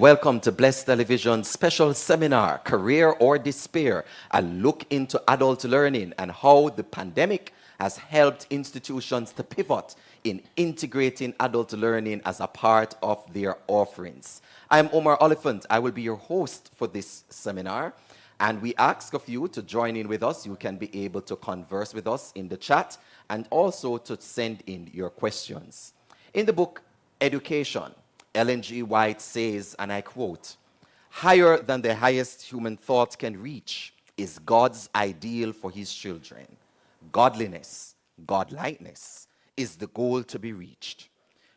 Welcome to Blessed Television's special seminar, Career or Despair, a look into adult learning and how the pandemic has helped institutions to pivot in integrating adult learning as a part of their offerings. I'm Omar Oliphant. I will be your host for this seminar, and we ask of you to join in with us. You can be able to converse with us in the chat and also to send in your questions. In the book, Education, Ellen G. White says, and I quote, "Higher than the highest human thought can reach is God's ideal for his children. Godliness, godlikeness, is the goal to be reached.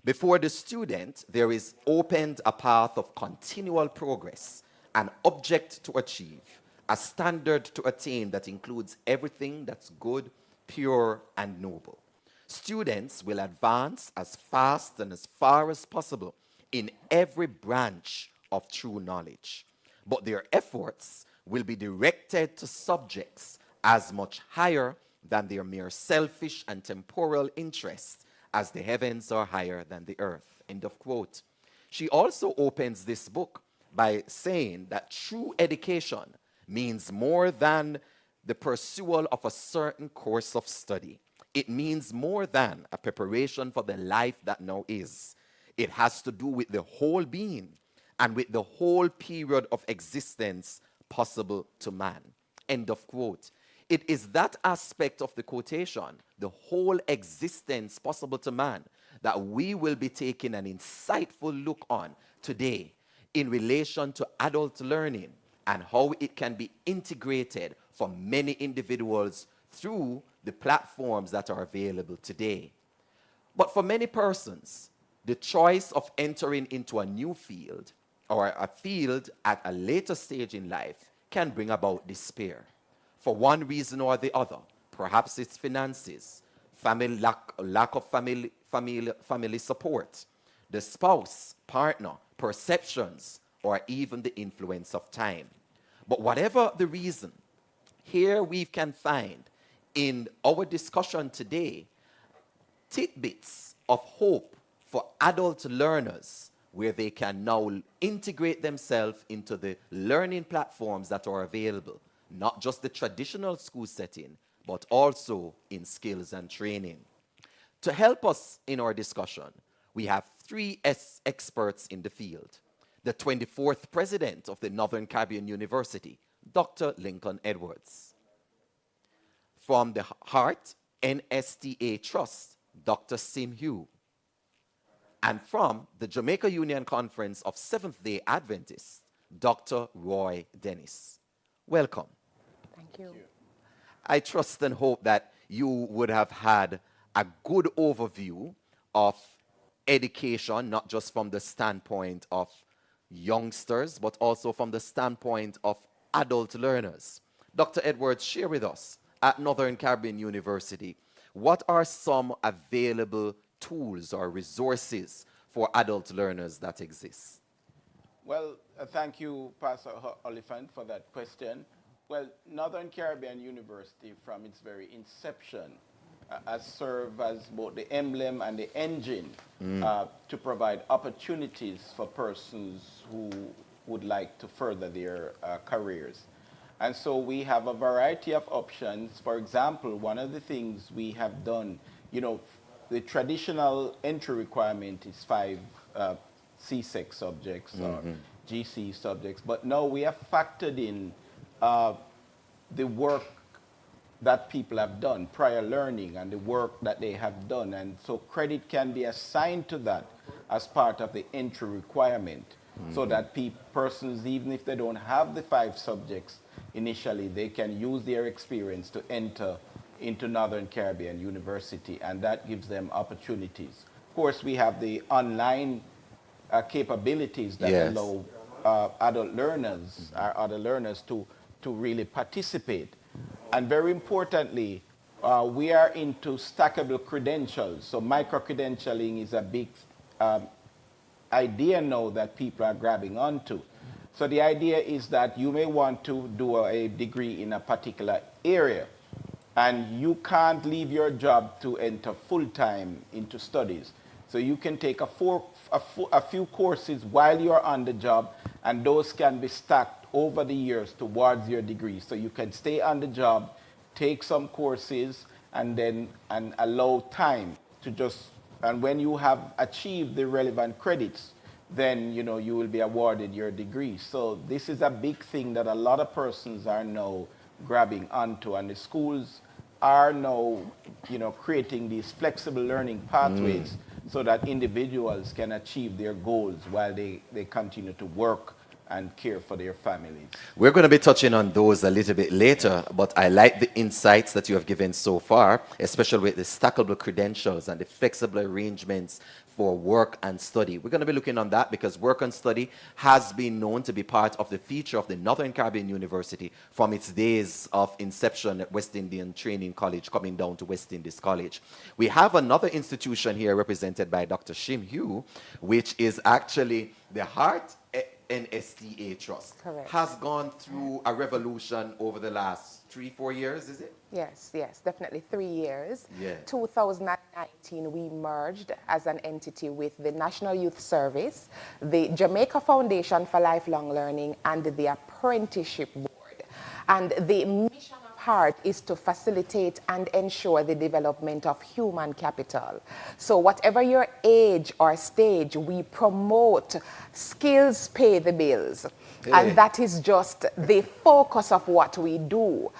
Before the student, there is opened a path of continual progress, an object to achieve, a standard to attain that includes everything that's good, pure, and noble. Students will advance as fast and as far as possible in every branch of true knowledge, but their efforts will be directed to subjects as much higher than their mere selfish and temporal interests as the heavens are higher than the earth." End of quote. She also opens this book by saying that true education means more than the pursuit of a certain course of study. It means more than a preparation for the life that now is. It has to do with the whole being and with the whole period of existence possible to man. End of quote. It is that aspect of the quotation, the whole existence possible to man, that we will be taking an insightful look on today in relation to adult learning and how it can be integrated for many individuals through the platforms that are available today. But for many persons, the choice of entering into a new field or a field at a later stage in life can bring about despair. For one reason or the other, perhaps it's finances, lack of family support, the spouse, partner, perceptions, or even the influence of time. But whatever the reason, here we can find in our discussion today tidbits of hope for adult learners where they can now integrate themselves into the learning platforms that are available, not just the traditional school setting, but also in skills and training. To help us in our discussion, we have three experts in the field. The 24th president of the Northern Caribbean University, Dr. Lincoln Edwards. From the Heart NSTA Trust, Dr. Shim-Hue. And from the Jamaica Union Conference of Seventh-day Adventists, Dr. Roy Dennis. Welcome. Thank you. I trust and hope that you would have had a good overview of education, not just from the standpoint of youngsters, but also from the standpoint of adult learners. Dr. Edwards, share with us at Northern Caribbean University, what are some available tools or resources for adult learners that exist? Well, thank you, Pastor Oliphant, for that question. Well, Northern Caribbean University, from its very inception, has served as both the emblem and the engine to provide opportunities for persons who would like to further their careers. And so we have a variety of options. For example, one of the things we have done, the traditional entry requirement is 5 CSEC subjects or GC subjects, but now we have factored in the work that people have done, prior learning and the work that they have done, and so credit can be assigned to that as part of the entry requirement, so that persons, even if they don't have the 5 subjects initially, they can use their experience to enter into Northern Caribbean University, and that gives them opportunities. Of course, we have the online capabilities that allow adult learners, other learners to really participate. And very importantly, we are into stackable credentials. So micro-credentialing is a big idea now that people are grabbing onto. So the idea is that you may want to do a degree in a particular area, and you can't leave your job to enter full-time into studies. So you can take a few courses while you're on the job, and those can be stacked over the years towards your degree. So you can stay on the job, take some courses, and then allow time to just, and when you have achieved the relevant credits, then you will be awarded your degree. So this is a big thing that a lot of persons are now grabbing onto, and the schools are now creating these flexible learning pathways so that individuals can achieve their goals while they continue to work and care for their families. We're going to be touching on those a little bit later, but I like the insights that you have given so far, especially with the stackable credentials and the flexible arrangements for work and study. We're going to be looking on that because work and study has been known to be part of the feature of the Northern Caribbean University from its days of inception at West Indian Training College, coming down to West Indies College. We have another institution here represented by Dr. Shim-Hue, which is actually the Heart NSTA Trust. Correct. Has gone through a revolution over the last 3-4 years, is it? Yes, definitely 3 years. Yeah. 2019, we merged as an entity with the National Youth Service, the Jamaica Foundation for Lifelong Learning, and the Apprenticeship Board. And the mission of Heart is to facilitate and ensure the development of human capital. So whatever your age or stage, we promote skills pay the bills. Hey. And that is just the focus of what we do.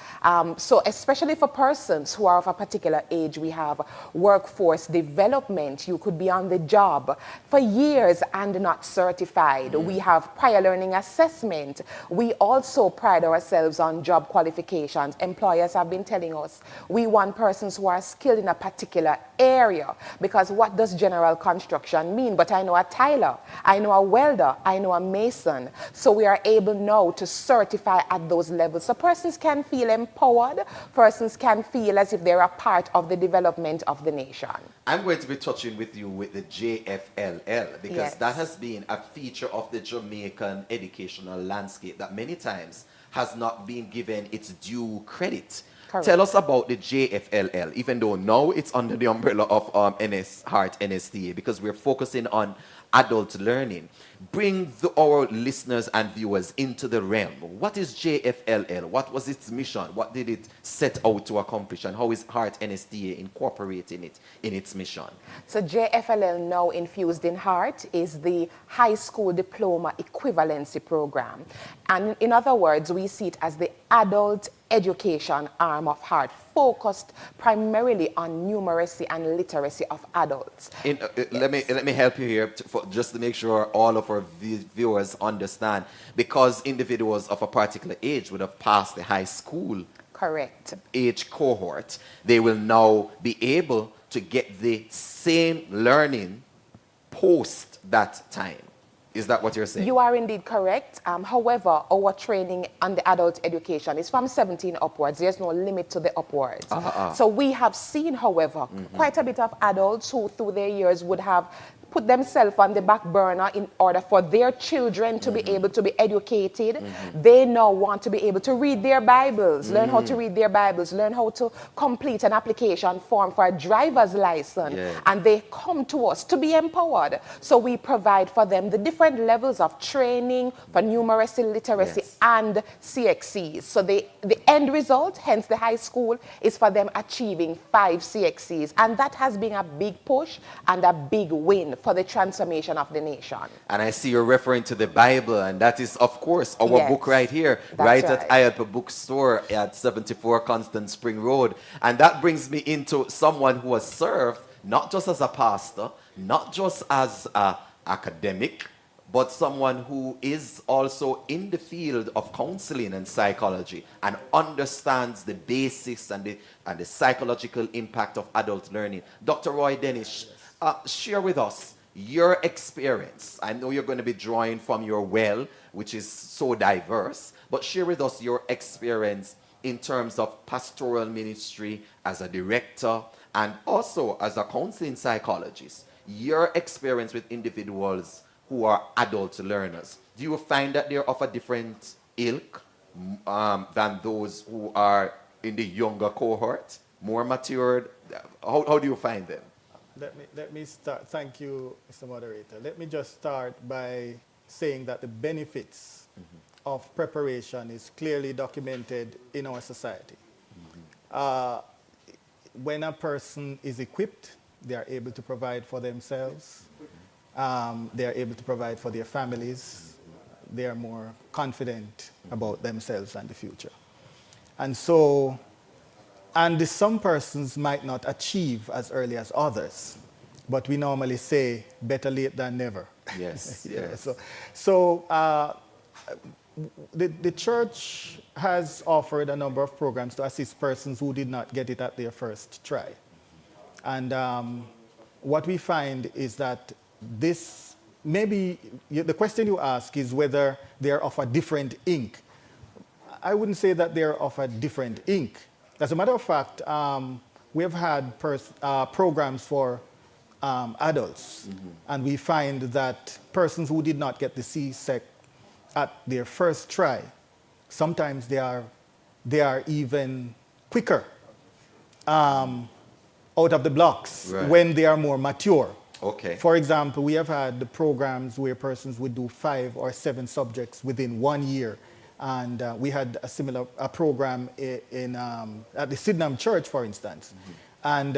So especially for persons who are of a particular age, we have workforce development. You could be on the job for years and not certified. We have prior learning assessment. We also pride ourselves on job qualifications. Employers have been telling us we want persons who are skilled in a particular area, because what does general construction mean? But I know a tiler, I know a welder, I know a mason. So we are able now to certify at those levels. So persons can feel empowered, persons can feel as if they're a part of the development of the nation. I'm going to be touching with you with the JFLL because Yes. that has been a feature of the Jamaican educational landscape that many times has not been given its due credit. Correct. Tell us about the JFLL, even though now it's under the umbrella of Heart NSTA, because we're focusing on adult learning. Bring our listeners and viewers into the realm. What is JFLL? What was its mission? What did it set out to accomplish? And how is Heart NSTA incorporating it in its mission? So JFLL, now infused in Heart, is the high school diploma equivalency program. And in other words, we see it as the adult education arm of Heart, focused primarily on numeracy and literacy of adults. Let me help you here just to make sure all of our viewers understand, because individuals of a particular age would have passed the high school Correct. age cohort, they will now be able to get the same learning post that time. Is that what you're saying? You are indeed correct. However, our training on the adult education is from 17 upwards. There's no limit to the upwards. So we have seen, however, quite a bit of adults who through their years would have put themselves on the back burner in order for their children to be able to be educated. They now want to be able to read their Bibles, learn how to read their Bibles, learn how to complete an application form for a driver's license. And they come to us to be empowered. So we provide for them the different levels of training for numeracy, literacy, and CXCs. So the end result, hence the high school, is for them achieving 5 CXCs. And that has been a big push and a big win for the transformation of the nation. And I see you're referring to the Bible, and that is, of course, our book right here, That's at IADPA Bookstore at 74 Constant Spring Road. And that brings me into someone who has served not just as a pastor, not just as an academic, but someone who is also in the field of counseling and psychology and understands the basics and the psychological impact of adult learning. Dr. Roy Dennis, share with us your experience. I know you're going to be drawing from your well, which is so diverse, but share with us your experience in terms of pastoral ministry as a director and also as a counseling psychologist. Your experience with individuals who are adult learners. Do you find that they're of a different ilk than those who are in the younger cohort, more matured? How do you find them? Let me start. Thank you, Mr. Moderator. Let me just start by saying that the benefits of preparation is clearly documented in our society. When a person is equipped, they are able to provide for themselves. They are able to provide for their families. They are more confident about themselves and the future. And so, and some persons might not achieve as early as others, but we normally say better late than never. Yes, Yeah, yes. The church has offered a number of programs to assist persons who did not get it at their first try. And what we find is that this, maybe the question you ask is whether they're of a different ink. I wouldn't say that they're of a different ink. As a matter of fact, we have had programs for adults, and we find that persons who did not get the C-sec at their first try, sometimes they are even quicker out of the blocks when they are more mature. Okay. For example, we have had the programs where persons would do 5 or 7 subjects within 1 year. And we had a similar program at the Sydenham Church, for instance. And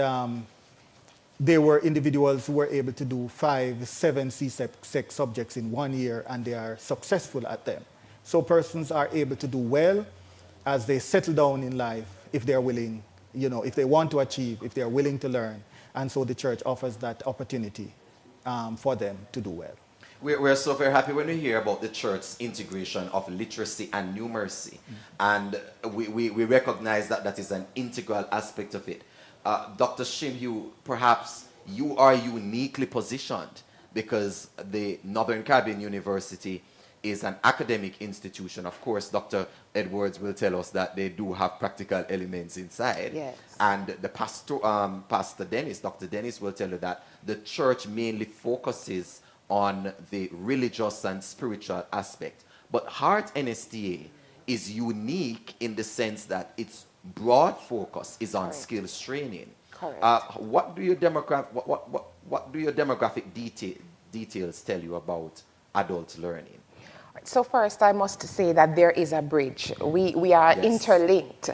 there were individuals who were able to do 5, 7 C-sec subjects in 1 year, and they are successful at them. So persons are able to do well as they settle down in life if they're willing, if they want to achieve, if they're willing to learn. And so the church offers that opportunity for them to do well. We're so very happy when we hear about the church's integration of literacy and numeracy. And we recognize that that is an integral aspect of it. Dr. Shim-Hue, perhaps you are uniquely positioned because the Northern Caribbean University is an academic institution. Of course, Dr. Edwards will tell us that they do have practical elements inside. Yes. And the Pastor Dennis, Dr. Dennis will tell you that the church mainly focuses on the religious and spiritual aspect. But Heart NSTA is unique in the sense that its broad focus is on skills training. Correct. What do your demographic details tell you about adult learning? So first, I must say that there is a bridge. We are interlinked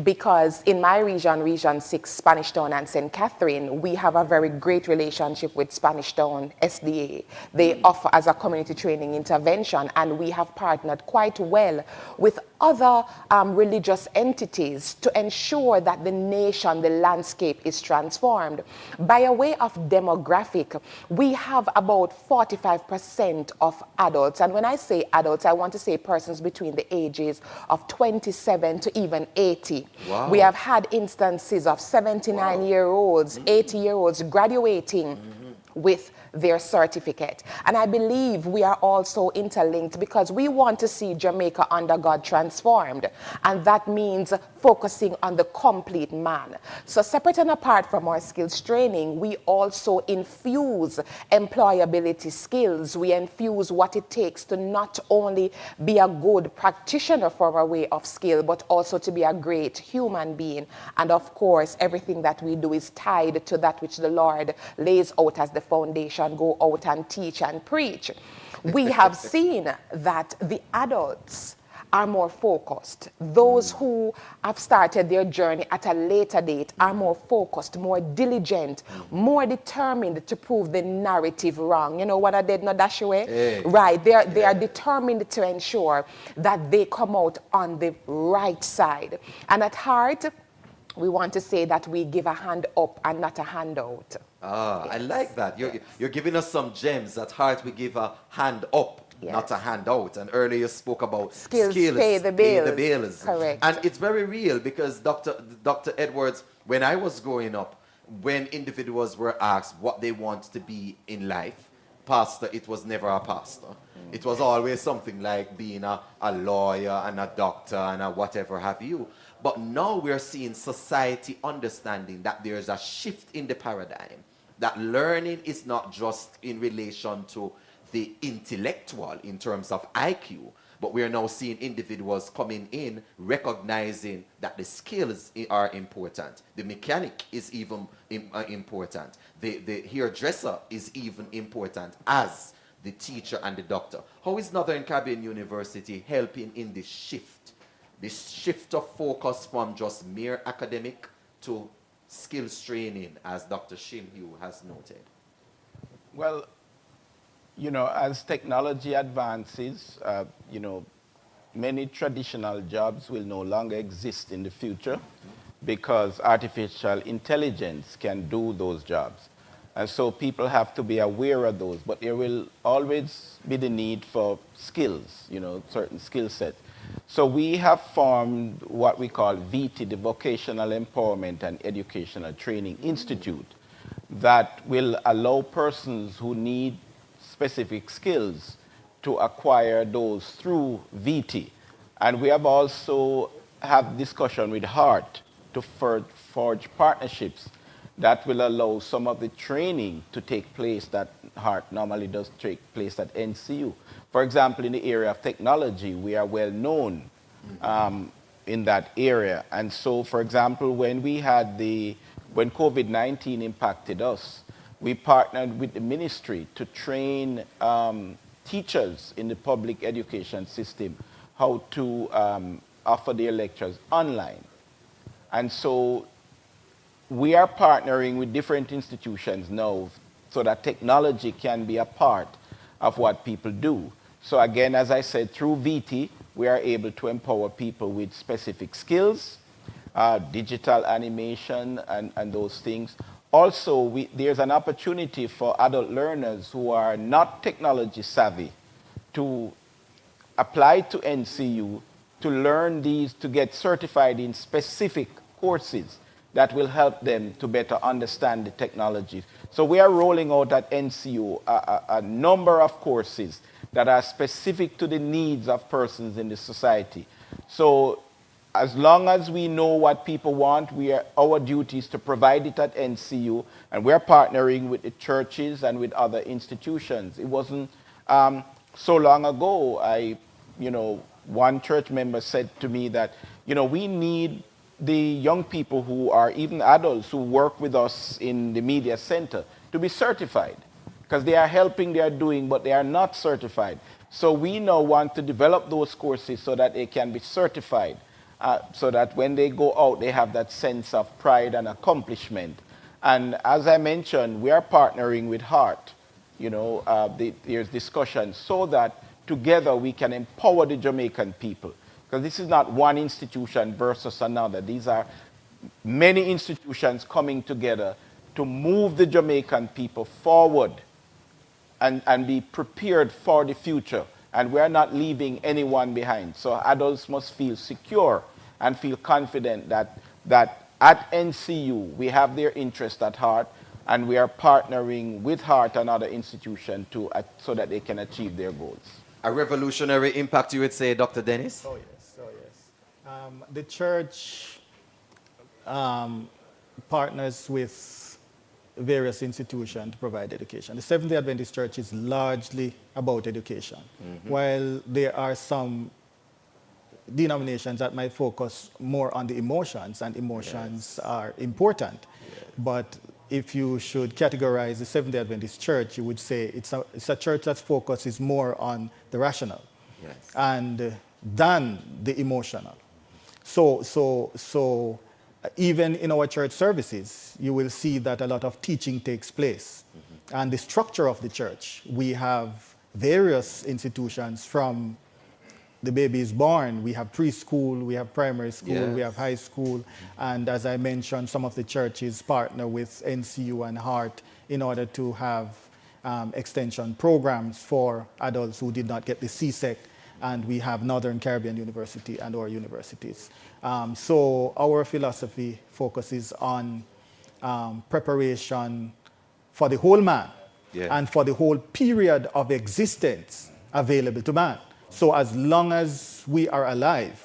because in my region, Region 6, Spanish Town and St. Catherine, we have a very great relationship with Spanish Town SDA. They offer as a community training intervention, and we have partnered quite well with other religious entities to ensure that the nation, the landscape is transformed. By a way of demographic, we have about 45% of adults, and when I say adults, I want to say persons between the ages of 27 to even 80. Wow. We have had instances of 79-year-olds, 80-year-olds graduating with their certificate. And I believe we are also interlinked because we want to see Jamaica under God transformed. And that means focusing on the complete man. So separate and apart from our skills training, we also infuse employability skills. We infuse what it takes to not only be a good practitioner for our way of skill, but also to be a great human being. And of course, everything that we do is tied to that which the Lord lays out as the foundation. Go out and teach and preach. We have seen that the adults are more focused. Those who have started their journey at a later date are more focused, more diligent, more determined to prove the narrative wrong. You know what I did not dash away? Hey. Right. They are determined to ensure that they come out on the right side. And at heart, we want to say that we give a hand up and not a handout. Ah, I like that. You're giving us some gems. At Heart, we give a hand up, not a handout. And earlier you spoke about skills pay the bills. Correct. And it's very real because Dr. Edwards, when I was growing up, when individuals were asked what they want to be in life, pastor, it was never a pastor. It was always something like being a lawyer and a doctor and a whatever have you. But now we're seeing society understanding that there's a shift in the paradigm, that learning is not just in relation to the intellectual in terms of IQ, but we are now seeing individuals coming in recognizing that the skills are important. The mechanic is even important. The hairdresser is even important as the teacher and the doctor. How is Northern Caribbean University helping in this shift of focus from just mere academic to skills training, as Dr. Shim-Hue has noted? Well, you know, as technology advances, you know, many traditional jobs will no longer exist in the future because artificial intelligence can do those jobs. And so people have to be aware of those, but there will always be the need for skills, you know, certain skill sets. So we have formed what we call VT, the Vocational Empowerment and Educational Training Institute, that will allow persons who need specific skills to acquire those through VT. And we have also had discussion with HEART to forge partnerships that will allow some of the training to take place that HEART normally does take place at NCU. For example, in the area of technology, we are well known in that area. And so, for example, when COVID-19 impacted us, we partnered with the ministry to train teachers in the public education system how to offer their lectures online. And so we are partnering with different institutions now so that technology can be a part of what people do. So again, as I said, through VT, we are able to empower people with specific skills, digital animation and those things. Also, there's an opportunity for adult learners who are not technology savvy to apply to NCU to learn these, to get certified in specific courses that will help them to better understand the technology. So we are rolling out at NCU a number of courses that are specific to the needs of persons in the society. So as long as we know what people want, our duty is to provide it at NCU, and we're partnering with the churches and with other institutions. It wasn't so long ago, one church member said to me that, we need the young people who are even adults who work with us in the media center to be certified, because they are helping, they are doing, but they are not certified. So we now want to develop those courses so that they can be certified, so that when they go out, they have that sense of pride and accomplishment. And as I mentioned, we are partnering with HEART. There's discussion so that together we can empower the Jamaican people. Because this is not one institution versus another. These are many institutions coming together to move the Jamaican people forward and be prepared for the future. And we're not leaving anyone behind. So adults must feel secure and feel confident that at NCU we have their interest at heart, and we are partnering with HEART and other institutions so that they can achieve their goals. A revolutionary impact, you would say, Dr. Dennis? Oh, yes. The church partners with various institutions to provide education. The Seventh-day Adventist Church is largely about education, while there are some denominations that might focus more on the emotions, and emotions are important. But if you should categorize the Seventh-day Adventist Church, you would say it's a church that focuses more on the rational and than the emotional. So even in our church services, you will see that a lot of teaching takes place. And the structure of the church, we have various institutions from the baby is born. We have preschool, we have primary school, we have high school. And as I mentioned, some of the churches partner with NCU and HEART in order to have extension programs for adults who did not get the CSEC. And we have Northern Caribbean University and our universities. So our philosophy focuses on preparation for the whole man and for the whole period of existence available to man. So as long as we are alive,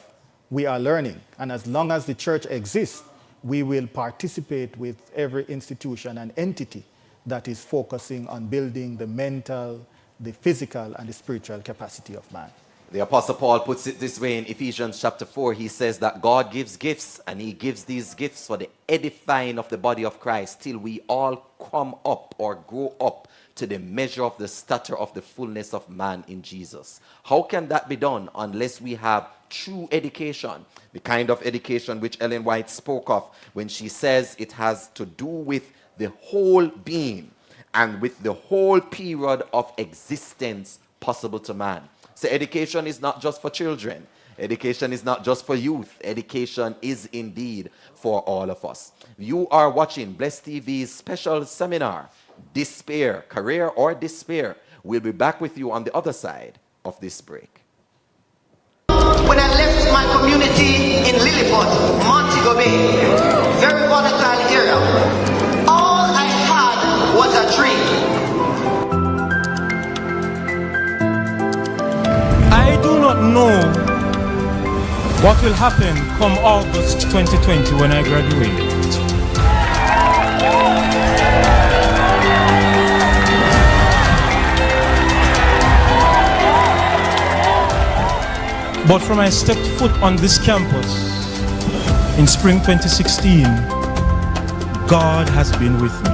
we are learning. And as long as the church exists, we will participate with every institution and entity that is focusing on building the mental, the physical, and the spiritual capacity of man. The Apostle Paul puts it this way in Ephesians chapter 4. He says that God gives gifts, and he gives these gifts for the edifying of the body of Christ till we all come up or grow up to the measure of the stature of the fullness of man in Jesus. How can that be done unless we have true education? The kind of education which Ellen White spoke of when she says it has to do with the whole being and with the whole period of existence possible to man. So education is not just for children. Education is not just for youth. Education is indeed for all of us. You are watching Bless TV's special seminar, Despair, Career or Despair. We'll be back with you on the other side of this break. When I left my community in Lilliput, Montego Bay, very volatile area, all I had was a dream. I do not know what will happen come August 2020 when I graduate. But from I stepped foot on this campus in spring 2016, God has been with me.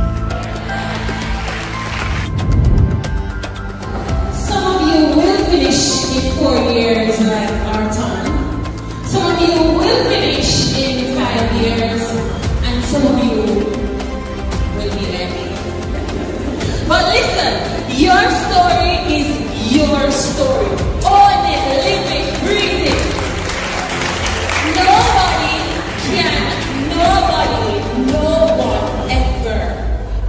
Some of you will finish in 4 years like our time. Some of you will finish in 5 years, and some of you will be there. But listen, your story is your story. Own it, live it, breathe it. No one ever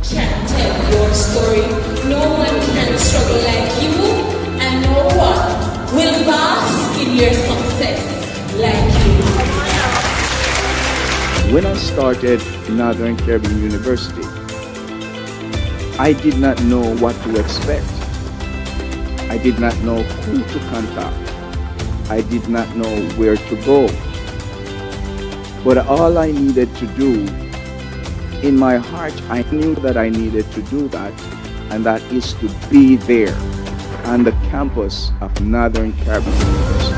can tell your story. No one can struggle like you, and no one will bask in your success like you. When I started Northern Caribbean University, I did not know what to expect. I did not know who to contact. I did not know where to go. But all I needed to do, in my heart, I knew that I needed to do that, and that is to be there on the campus of Northern Caribbean University.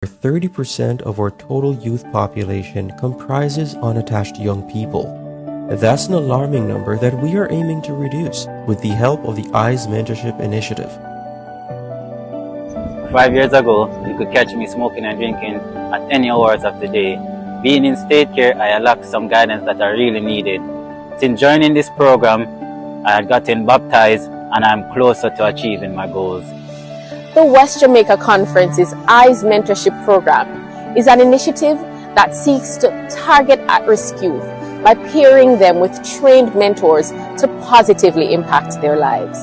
Over 30% of our total youth population comprises unattached young people. That's an alarming number that we are aiming to reduce with the help of the IADPA Mentorship Initiative. 5 years ago, you could catch me smoking and drinking at any hours of the day. Being in state care, I lacked some guidance that I really needed. Since joining this program, I had gotten baptized and I'm closer to achieving my goals. The West Jamaica Conference's IADPA Mentorship Program is an initiative that seeks to target at-risk youth by pairing them with trained mentors to positively impact their lives.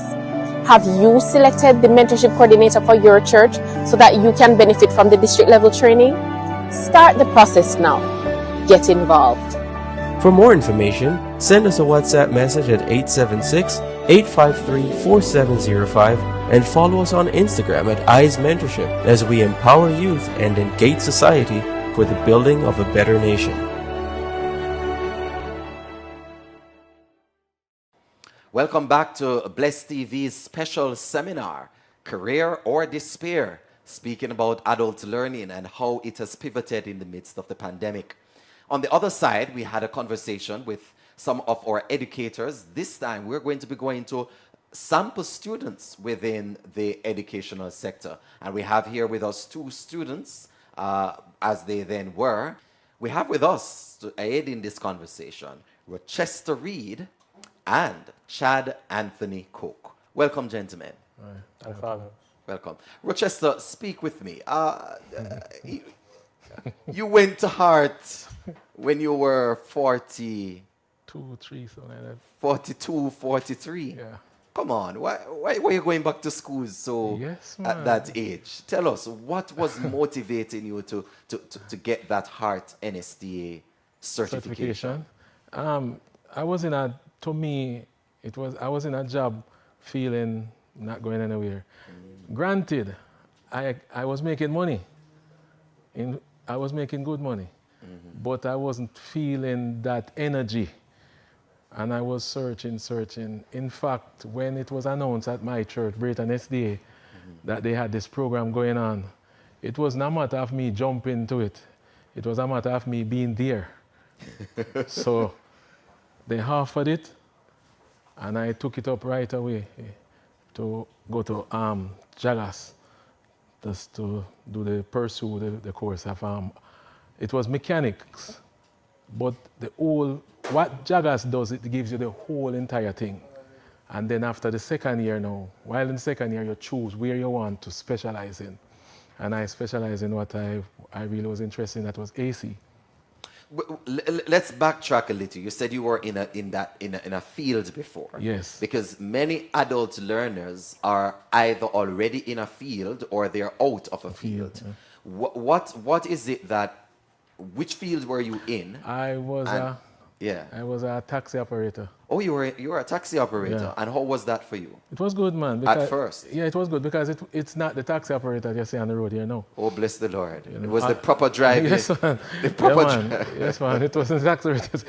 Have you selected the mentorship coordinator for your church so that you can benefit from the district level training? Start the process now. Get involved. For more information, send us a WhatsApp message at 876-853-4705 and follow us on Instagram at IADPA Mentorship as we empower youth and engage society for the building of a better nation. Welcome back to Bless TV's special seminar, Career or Despair, speaking about adult learning and how it has pivoted in the midst of the pandemic. On the other side, we had a conversation with some of our educators. This time, we're going to be going to sample students within the educational sector. And we have here with us two students, as they then were. We have with us, to aid in this conversation, Rochester Reed and Chad Anthony Cook. Welcome, gentlemen. Welcome. Rochester, speak with me. You went to Hart when you were 42, 43. Yeah. Come on, why were you going back to school at that age? Tell us, what was motivating you to get that Hart NSTA certification? I was in a job feeling not going anywhere. Granted, I was making money. I was making good money, but I wasn't feeling that energy. And I was searching. In fact, when it was announced at my church, Brayton NSTA, that they had this program going on, it was not a matter of me jumping into it. It was a matter of me being there. So they offered it, and I took it up right away to go to Jagas, just to pursue the course of it was mechanics, but what Jagas does, it gives you the whole entire thing. And then after the second year now, while in the second year you choose where you want to specialize in. And I specialize in what I really was interested in, that was AC. Let's backtrack a little. You said you were in a field before. Yes. Because many adult learners are either already in a field or they're out of a field. Yeah. What is it that, which field were you in? I was a taxi operator. Oh, you were a taxi operator. Yeah. And how was that for you? It was good, man. At first? Yeah, it was good because it's not the taxi operator you see on the road here now. Oh, bless the Lord. It was the proper driving. Yes, man. The proper Yes, man. It wasn't taxi operators.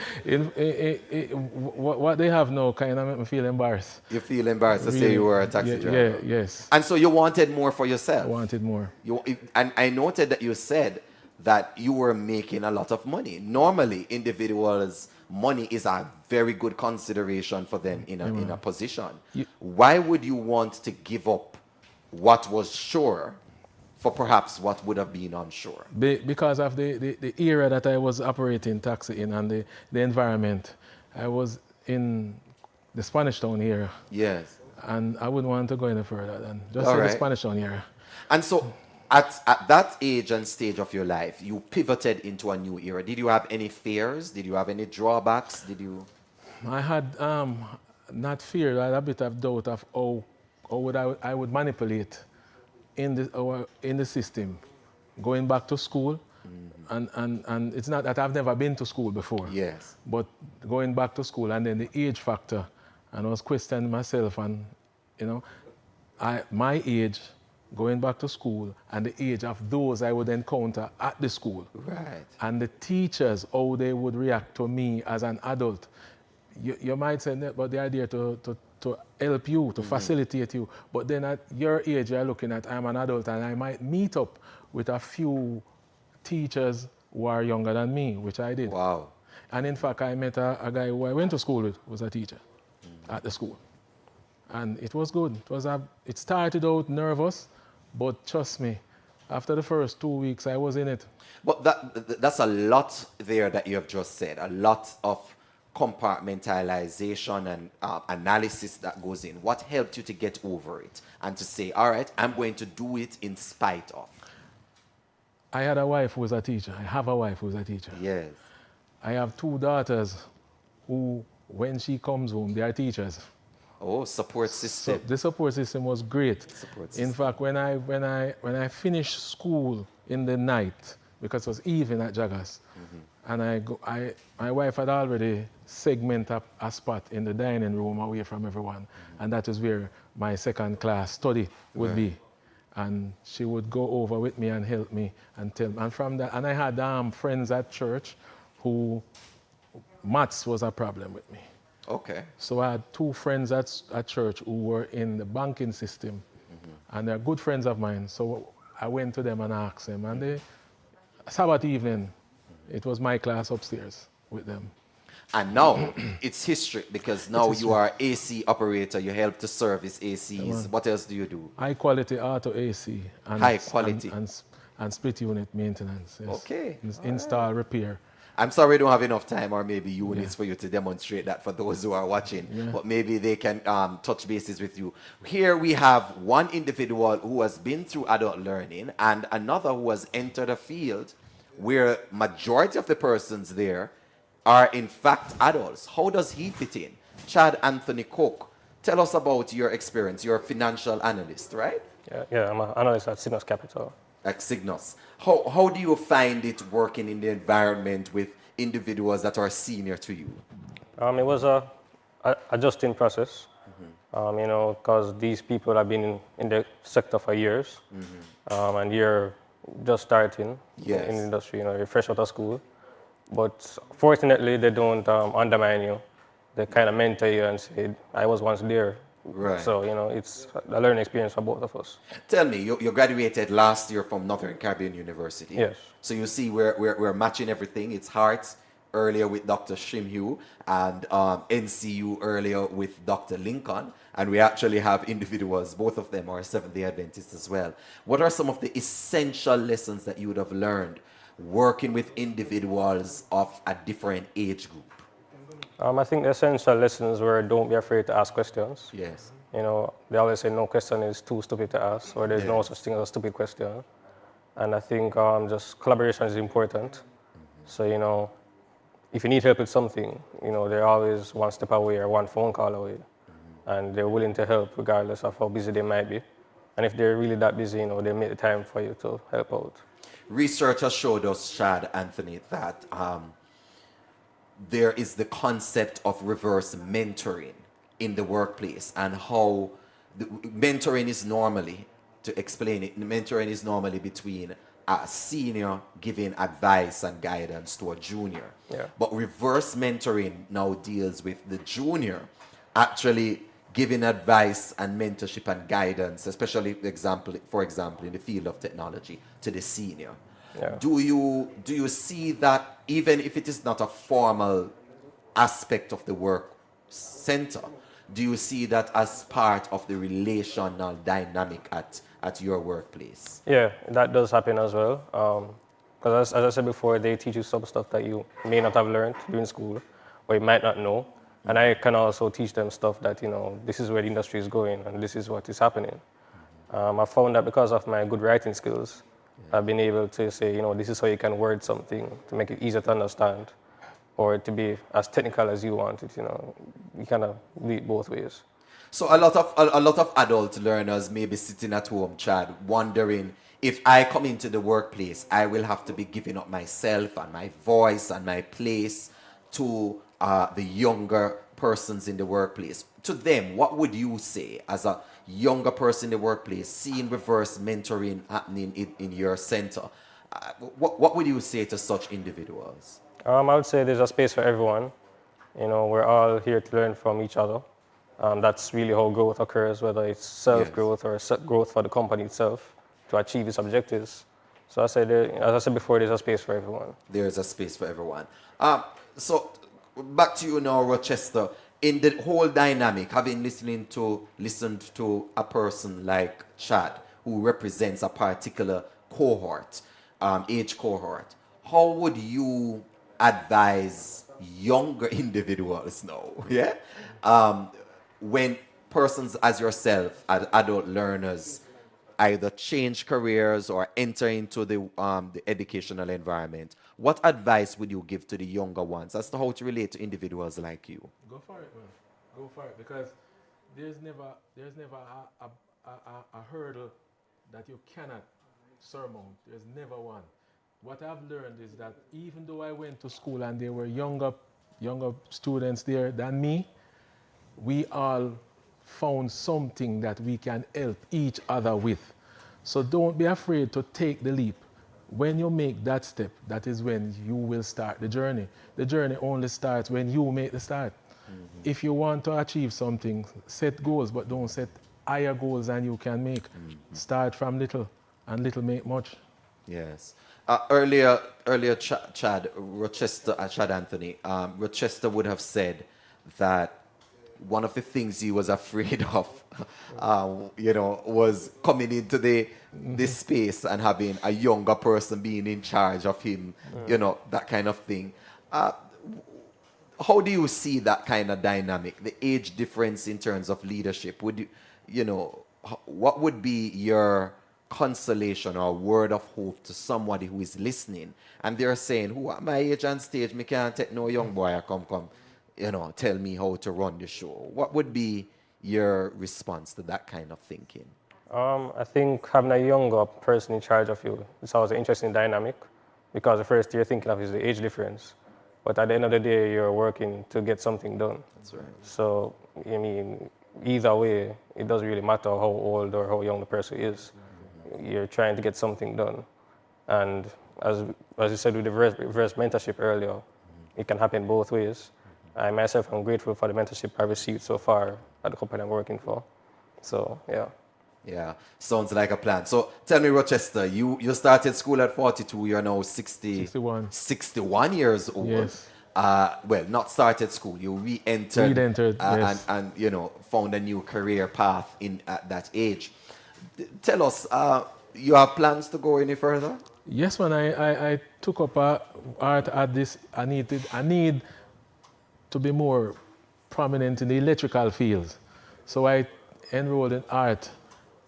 What they have now kind of make me feel embarrassed. You feel embarrassed to say you were a taxi driver? Yeah, yes. And so you wanted more for yourself? I wanted more. And I noted that you said that you were making a lot of money. Normally, individuals' money is a very good consideration for them in a position. Why would you want to give up what was sure for perhaps what would have been unsure? Because of the era that I was operating taxi in and the environment. I was in the Spanish Town area. Yes. And I wouldn't want to go any further than just All in right. the Spanish Town area. And so at that age and stage of your life, you pivoted into a new era. Did you have any fears? Did you have any drawbacks? I had not fear, I had a bit of doubt of how I would manipulate in the system. Going back to school, and it's not that I've never been to school before. Yes. But going back to school and then the age factor, and I was questioning myself and, my age, going back to school, and the age of those I would encounter at the school. Right. And the teachers, how they would react to me as an adult. You might say, but they are there to help you, to facilitate you. But then at your age, you're looking at, I'm an adult, and I might meet up with a few teachers who are younger than me, which I did. Wow. And in fact, I met a guy who I went to school with, who was a teacher at the school. And it was good. It started out nervous, but trust me, after the first 2 weeks, I was in it. But that's a lot there that you have just said, a lot of compartmentalization and analysis that goes in. What helped you to get over it and to say, all right, I'm going to do it in spite of? I had a wife who was a teacher. I have a wife who is a teacher. Yes. I have 2 daughters who, when she comes home, they are teachers. Oh, support system. So the support system was great. In fact, when I finished school in the night, because it was evening at Jagas, and my wife had already segmented a spot in the dining room away from everyone, and that is where my second class study would be. And she would go over with me and help me and tell me. And from that, and I had friends at church who maths was a problem with me. Okay. So I had 2 friends at church who were in the banking system, and they're good friends of mine. So I went to them and asked them, and Sabbath evening, it was my class upstairs with them. And now it's history, because now you are AC operator. You help to service ACs. What else do you do? High quality auto AC. And high quality. And split unit maintenance. Yes. Okay. Install, repair. I'm sorry we don't have enough time or maybe units for you to demonstrate that for those who are watching. Yeah. But maybe they can touch bases with you. Here we have one individual who has been through adult learning and another who has entered a field where majority of the persons there are in fact adults. How does he fit in? Chad Anthony Cook, tell us about your experience. You're a financial analyst, right? Yeah, I'm an analyst at Cygnus Capital. At Cygnus. How do you find it working in the environment with individuals that are senior to you? It was a adjusting process. Because these people have been in the sector for years, and you're just starting in the industry, you're fresh out of school. But fortunately, they don't undermine you. They kind of mentor you and say, I was once there. Right. So, it's a learning experience for both of us. Tell me, you graduated last year from Northern Caribbean University. Yes. So you see we're matching everything. It's Hearts earlier with Dr. Shim-Hue and NCU earlier with Dr. Lincoln. And we actually have individuals, both of them are Seventh-day Adventists as well. What are some of the essential lessons that you would have learned working with individuals of a different age group? I think the essential lessons were don't be afraid to ask questions. Yes. They always say no question is too stupid to ask, or there's no such thing as a stupid question. And I think just collaboration is important. So, if you need help with something, they're always one step away or one phone call away. And they're willing to help regardless of how busy they might be. And if they're really that busy, they make the time for you to help out. Research has showed us, Chad, Anthony, that there is the concept of reverse mentoring in the workplace, and how mentoring is normally, to explain it, mentoring is normally between a senior giving advice and guidance to a junior. Yeah. But reverse mentoring now deals with the junior actually giving advice and mentorship and guidance, especially, for example, in the field of technology, to the senior. Yeah. Do you see that, even if it is not a formal aspect of the work center, do you see that as part of the relational dynamic at your workplace? Yeah, that does happen as well. Because as I said before, they teach you some stuff that you may not have learned during school, or you might not know. And I can also teach them stuff that, this is where the industry is going and this is what is happening. I found that because of my good writing skills, I've been able to say, this is how you can word something to make it easier to understand, or to be as technical as you want it. You kind of do it both ways. So a lot of adult learners may be sitting at home, Chad, wondering, if I come into the workplace, I will have to be giving up myself and my voice and my place to the younger persons in the workplace. To them, what would you say as a younger person in the workplace, seeing reverse mentoring happening in your center? What would you say to such individuals? I would say there's a space for everyone. We're all here to learn from each other. That's really how growth occurs, whether it's self-growth or growth for the company itself to achieve its objectives. So I say, as I said before, there's a space for everyone. There's a space for everyone. So back to you now, Rochester. In the whole dynamic, having listened to a person like Chad, who represents a particular cohort, age cohort, how would you advise younger individuals now? Yeah, when persons as yourself, as adult learners, either change careers or enter into the educational environment, what advice would you give to the younger ones as to how to relate to individuals like you? Go for it, man. Go for it, because there's never a hurdle that you cannot surmount. There's never one. What I've learned is that even though I went to school and there were younger students there than me, we all found something that we can help each other with. So don't be afraid to take the leap. When you make that step, that is when you will start the journey. The journey only starts when you make the start. Mm-hmm. If you want to achieve something, set goals, but don't set higher goals than you can make. Mm-hmm. Start from little, and little make much. Yes. Earlier, Chad Anthony, Rochester would have said that one of the things he was afraid of, was coming into this space and having a younger person being in charge of him, that kind of thing. How do you see that kind of dynamic, the age difference in terms of leadership? Would what would be your consolation or word of hope to somebody who is listening and they're saying, who at my age and stage, me can't take no young boy come, tell me how to run the show? What would be your response to that kind of thinking? I think having a younger person in charge of you is always an interesting dynamic, because the first you're thinking of is the age difference. But at the end of the day, you're working to get something done. That's right. So, either way, it doesn't really matter how old or how young the person is. You're trying to get something done. And as you said with the reverse mentorship earlier, it can happen both ways. I myself am grateful for the mentorship I've received so far at the company I'm working for. So, yeah. Yeah, sounds like a plan. So tell me, Rochester, you started school at 42, you're now 61 years old. Yes. Well, not started school, you re-entered, yes. and you know, found a new career path at that age. Tell us, you have plans to go any further? Yes, man, I took up art at this. I need to be more prominent in the electrical fields. So I enrolled in art,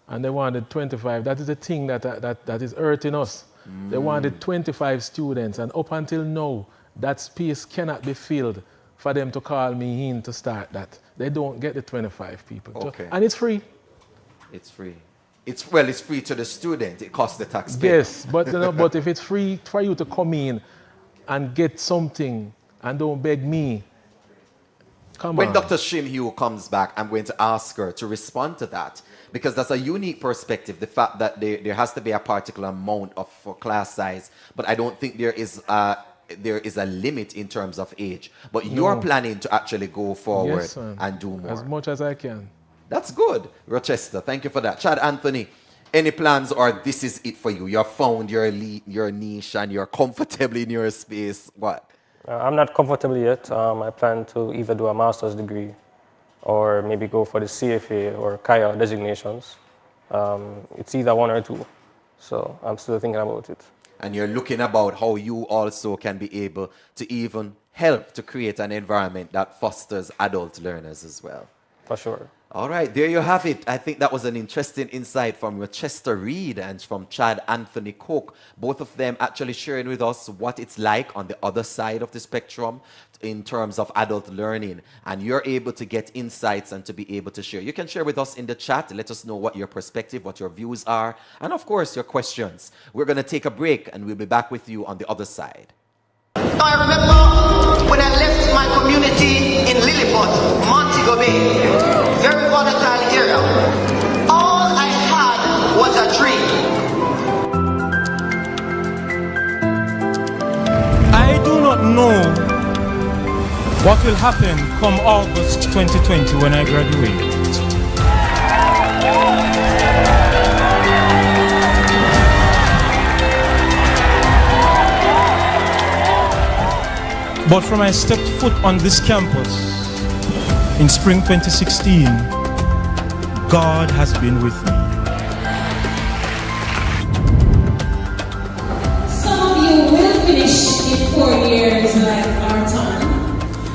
and they wanted 25. That is the thing that is hurting us. They wanted 25 students, and up until now, that space cannot be filled for them to call me in to start that. They don't get the 25 people. Okay. And it's free. It's free. It's free to the student. It costs the taxpayer. Yes, but but if it's free for you to come in and get something and don't beg me, come on. When Dr. Shim-Hue comes back, I'm going to ask her to respond to that, because that's a unique perspective, the fact that there has to be a particular amount for class size, but I don't think there is a limit in terms of age. But you're planning to actually go forward and do more. As much as I can. That's good, Rochester. Thank you for that. Chad Anthony, any plans, or this is it for you? You have found your niche and you're comfortably in your space. What? I'm not comfortable yet. I plan to either do a master's degree or maybe go for the CFA or KAIA designations. It's either one or two. So I'm still thinking about it. And you're looking about how you also can be able to even help to create an environment that fosters adult learners as well. For sure. All right, there you have it. I think that was an interesting insight from Rochester Reed and from Chad Anthony Cook. Both of them actually sharing with us what it's like on the other side of the spectrum in terms of adult learning. And you're able to get insights and to be able to share. You can share with us in the chat. Let us know what your perspective, what your views are, and of course, your questions. We're going to take a break and we'll be back with you on the other side. I remember when I left my community in Lilliput, Montego Bay, very volatile area. All I had was a dream. I do not know what will happen come August 2020 when I graduate. But from I stepped foot on this campus in spring 2016, God has been with me. Some of you will finish in 4 years like our time.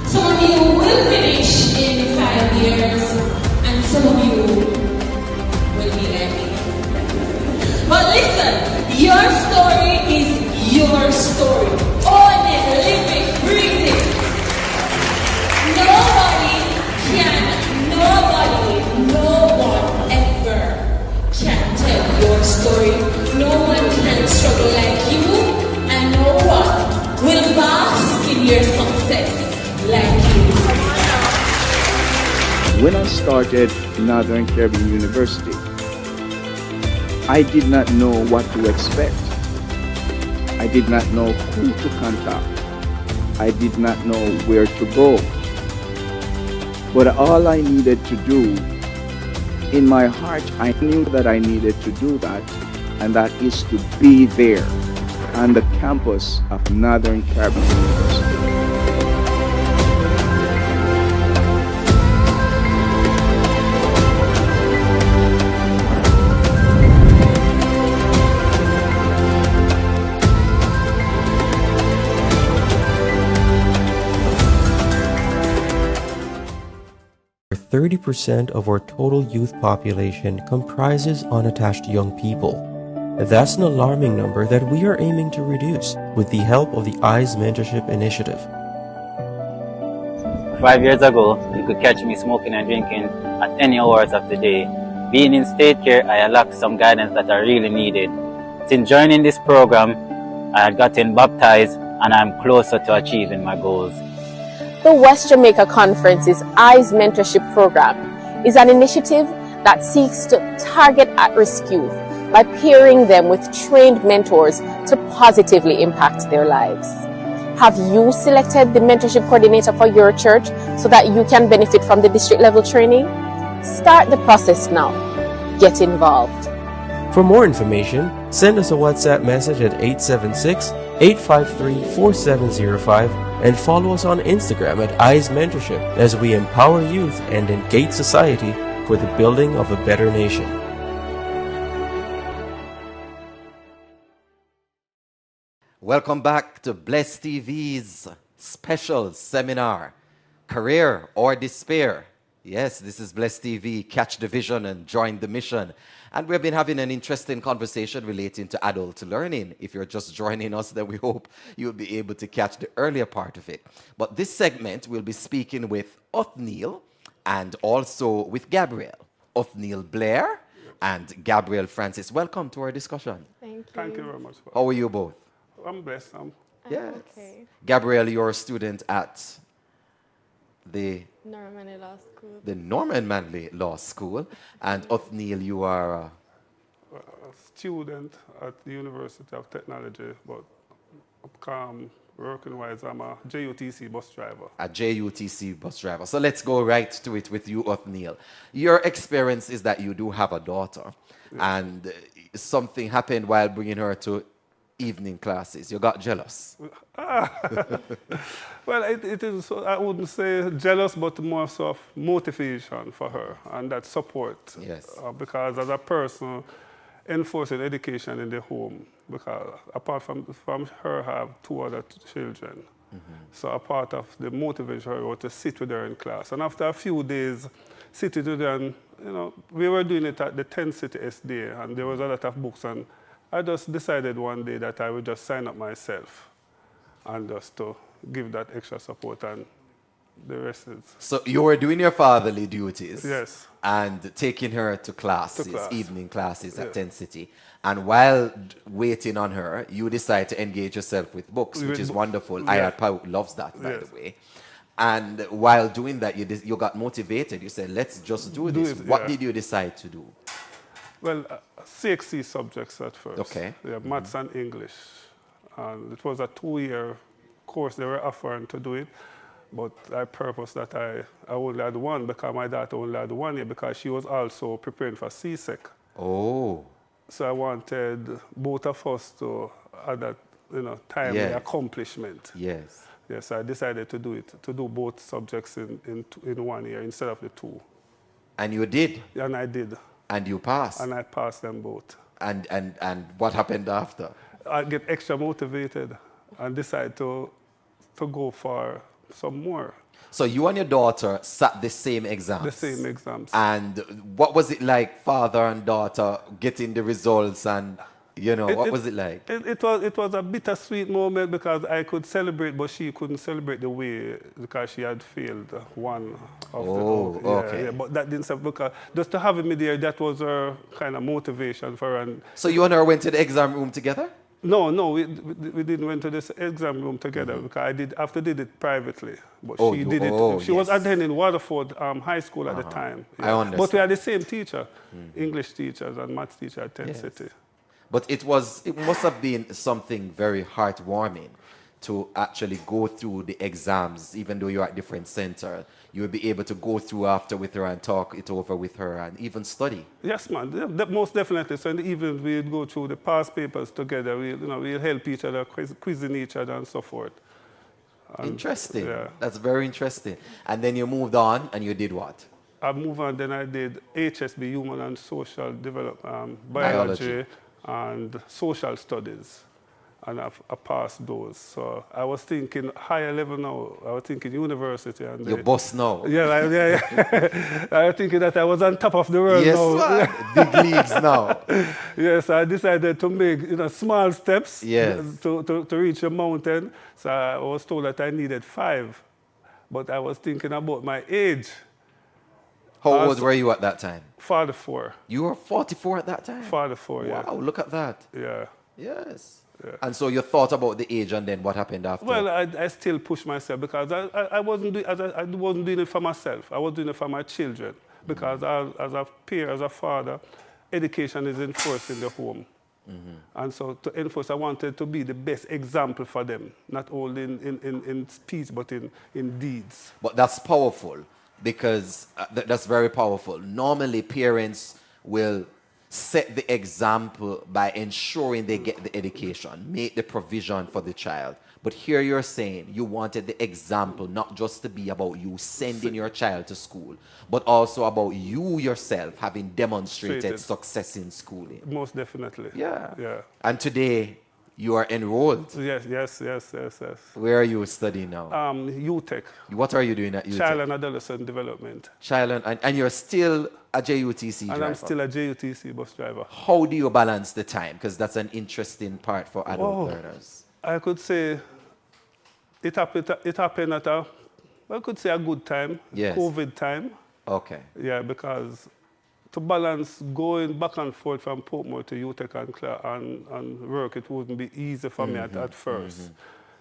Some of you will finish in 5 years, and some of you will be like me. But listen, your story is your story. Own it, live it, breathe it. No one ever can tell your story. No one can struggle like you, and no one will bask in your success like you. When I started Northern Caribbean University, I did not know what to expect. I did not know who to contact. I did not know where to go. But all I needed to do, in my heart, I knew that I needed to do that, and that is to be there on the campus of Northern Caribbean University. 30% of our total youth population comprises unattached young people. That's an alarming number that we are aiming to reduce with the help of the ICE Mentorship Initiative. 5 years ago, you could catch me smoking and drinking at any hours of the day. Being in state care, I lacked some guidance that I really needed. Since joining this program, I had gotten baptized and I'm closer to achieving my goals. The West Jamaica Conference's ICE Mentorship Program is an initiative that seeks to target at-risk youth by pairing them with trained mentors to positively impact their lives. Have you selected the mentorship coordinator for your church so that you can benefit from the district level training? Start the process now. Get involved. For more information, send us a WhatsApp message at 876-853-4705 and follow us on Instagram at Eyes Mentorship as we empower youth and engage society for the building of a better nation. Welcome back to Bless TV's special seminar, Career or Despair. Yes, this is Bless TV. Catch the vision and join the mission. And we've been having an interesting conversation relating to adult learning. If you're just joining us, then we hope you'll be able to catch the earlier part of it. But this segment, we'll be speaking with Othniel and also with Gabriel. Othniel Blair and Gabriel Francis. Welcome to our discussion. Thank you. Thank you very much. How are you both? I'm blessed. Yes. Okay. Gabriel, you're a student at the Norman Law School. The Norman Manley Law School. And Othniel, you are a student at the University of Technology, but working-wise, I'm a JUTC bus driver. A JUTC bus driver. So let's go right to it with you, Othniel. Your experience is that you do have a daughter, and something happened while bringing her to evening classes. You got jealous. Well, it is, I wouldn't say jealous, but more sort of motivation for her and that support. Yes. Because as a person, enforcing education in the home, because apart from her, I have two other children. So a part of the motivation her was to sit with her in class. And after a few days, sitting with her, and, we were doing it at the 10th City SDA, and there was a lot of books, and I just decided one day that I would just sign up myself and just to give that extra support, and the rest is... So you were doing your fatherly duties. Yes. And taking her to classes, evening classes at Yes. 10 City. And while waiting on her, you decide to engage yourself with books, which is wonderful. Yeah. IADPA loves that, by Yes. the way. And while doing that, you got motivated. You said, let's just do this. What did you decide to do? Well, CXC subjects at first. Okay. Yeah, maths and English. And it was a 2-year course they were offering to do it. But I purposed that I only had one, because my daughter only had 1 year, because she was also preparing for CSEC. Oh. So I wanted both of us to have that, timely accomplishment. Yes. Yes, I decided to do both subjects in 1 year instead of the 2. And you did? And I did. And you passed? And I passed them both. And what happened after? I get extra motivated and decide to go for some more. So you and your daughter sat the same exams? The same exams. And what was it like, father and daughter, getting the results, and, what was it like? It was a bittersweet moment, because I could celebrate, but she couldn't celebrate the way, because she had failed one of the... okay. Yeah, but that didn't stop, because just to have me there, that was her kind of motivation for her. And so you and her went to the exam room together? No, we didn't went to this exam room together, because I did it privately. But she did it. She was attending Waterford High School at the time. I understand. But we had the same teacher, English teachers and maths teacher at 10th City. But it must have been something very heartwarming to actually go through the exams, even though you're at different center. You will be able to go through after with her and talk it over with her and even study. Yes, man, most definitely. So in the evenings, we'd go through the past papers together. We'll help each other, quizzing each other and so forth. And, interesting. Yeah. That's very interesting. And then you moved on and you did what? I moved on, then I did HSB, Human and Social Development, Biology and Social Studies. And I passed those. So I was thinking higher level now. I was thinking university. And your boss now. Yeah. I was thinking that I was on top of the world now. Big leagues now. Yes, I decided to make small steps to reach a mountain. So I was told that I needed 5. But I was thinking about my age. How old were you at that time? 44. You were 44 at that time? 44, yeah. Wow, look at that. Yeah. Yes. Yeah. And so you thought about the age, and then what happened after? Well, I still pushed myself, because I wasn't doing it for myself. I was doing it for my children, because as a peer, as a father, education is enforced in the home. And so to enforce, I wanted to be the best example for them, not only in speech, but in deeds. But that's powerful because that's very powerful. Normally, parents will set the example by ensuring they get the education, make the provision for the child. But here you're saying you wanted the example not just to be about you sending your child to school, but also about you yourself having demonstrated success in schooling. Most definitely. Yeah. Yeah. And today you are enrolled. Yes. Where are you studying now? UTech. What are you doing at UTech? Child and Adolescent Development. And you're still a JUTC driver? And I'm still a JUTC bus driver. How do you balance the time? Because that's an interesting part for adult learners. I could say it happened at a good time, yes. COVID time. Okay. Yeah, because to balance going back and forth from Portmore to UTech and work, it wouldn't be easy for me at first.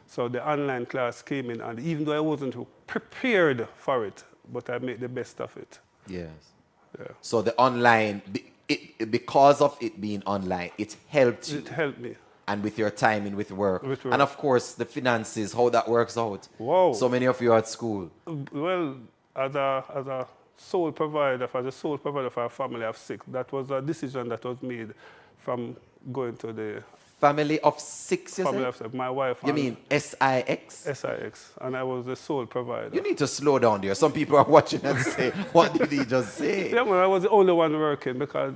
So the online class came in, and even though I wasn't prepared for it, but I made the best of it. Yes. Yeah. So the online, because of it being online, it helped you. It helped me. And with your timing, with work. And of course, the finances, how that works out. Wow. So many of you are at school. Well, as a sole provider, for a family of 6, that was a decision that was made from going to the... Family of 6, you family said? of 6. My wife... You mean SIX? SIX. And I was the sole provider. You need to slow down there. Some people are watching and say, what did he just say? Yeah, well, I was the only one working because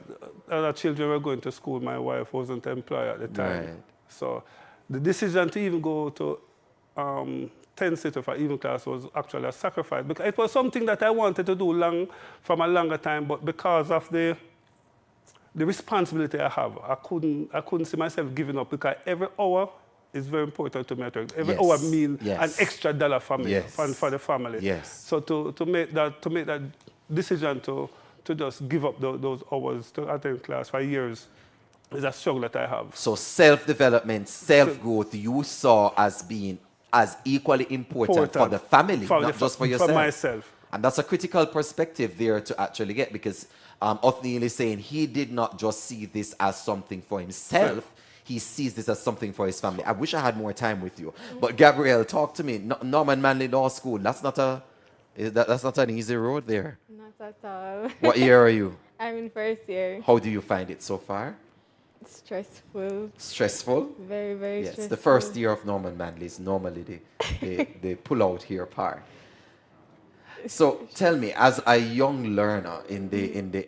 other children were going to school. My wife wasn't employed at the time. Right. So the decision to even go to 10 seater for evening class was actually a sacrifice, because it was something that I wanted to do from a longer time, but because of the responsibility I have, I couldn't see myself giving up, because every hour is very important to me. Every hour means an extra dollar for me, for the family. Yes. So to make that decision to just give up those hours to attend class for years is a struggle that I have. So self-development, self-growth, you saw as being as equally important for the family, not just for yourself. For myself. And that's a critical perspective there to actually get, because Othniel is saying he did not just see this as something for himself, he sees this as something for his family. I wish I had more time with you. But Gabrielle, talk to me. Norman Manley Law School, that's not an easy road there. Not at all. What year are you? I'm in first year. How do you find it so far? Stressful. Stressful? Very, very stressful. Yes, the first year of Norman Manley is normally the pull out here part. So tell me, as a young learner in the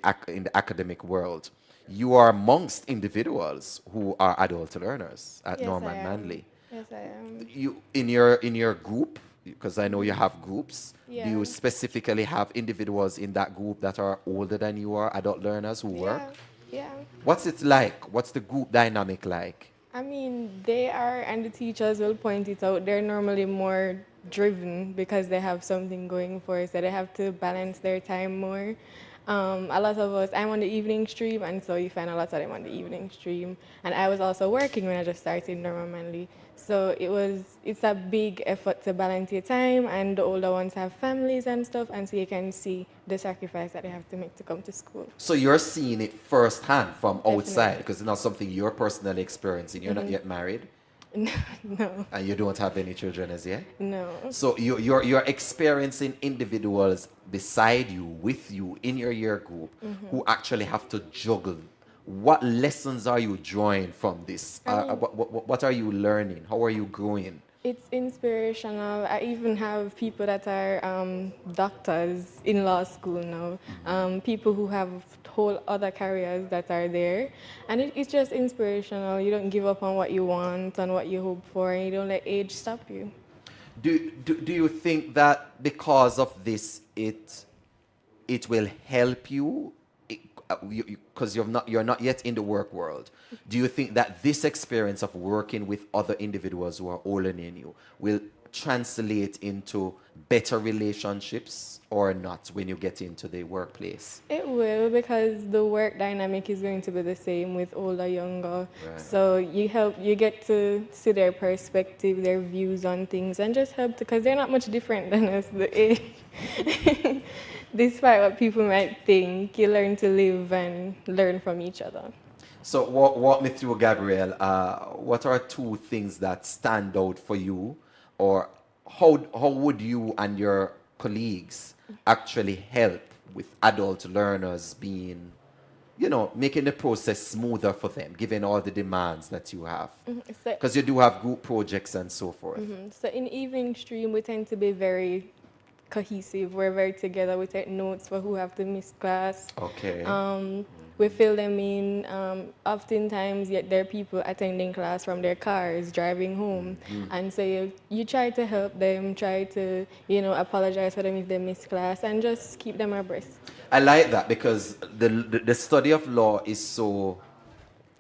academic world, you are amongst individuals who are adult learners at Norman Manley. Yes, I am. You in your group, because I know you have groups. Yeah. Do you specifically have individuals in that group that are older than you are, adult learners who work? Yeah. What's it like? What's the group dynamic like? I mean, they are, and the teachers will point it out, they're normally more driven because they have something going for us, so they have to balance their time more. A lot of us, I'm on the evening stream, and so you find a lot of them on the evening stream. And I was also working when I just started Norman Manley. So it's a big effort to balance your time, and the older ones have families and stuff, and so you can see the sacrifice that they have to make to come to school. So you're seeing it firsthand from outside, because it's not something you're personally experiencing. You're not yet married? No. And you don't have any children as yet? No. So you're experiencing individuals beside you, with you, in your year group, who actually have to juggle. What lessons are you drawing from this? What are you learning? How are you growing? It's inspirational. I even have people that are doctors in law school now, people who have whole other careers that are there. And it's just inspirational. You don't give up on what you want and what you hope for, and you don't let age stop you. Do you think that because of this, it will help you? Because you're not yet in the work world. Do you think that this experience of working with other individuals who are older than you will translate into better relationships or not when you get into the workplace? It will, because the work dynamic is going to be the same with older, younger. Right. So you get to see their perspective, their views on things, and just help, because they're not much different than us, the age. Despite what people might think, you learn to live and learn from each other. So walk me through, Gabrielle. What are two things that stand out for you, or how would you and your colleagues actually help with adult learners being, making the process smoother for them, given all the demands that you have? Because you do have group projects and so forth. So in evening stream, we tend to be very cohesive. We're very together. We take notes for who have to miss class. Okay. We fill them in. Oftentimes, yet there are people attending class from their cars, driving home. And so you try to help them, try to, apologize for them if they miss class, and just keep them abreast. I like that, because the study of law is so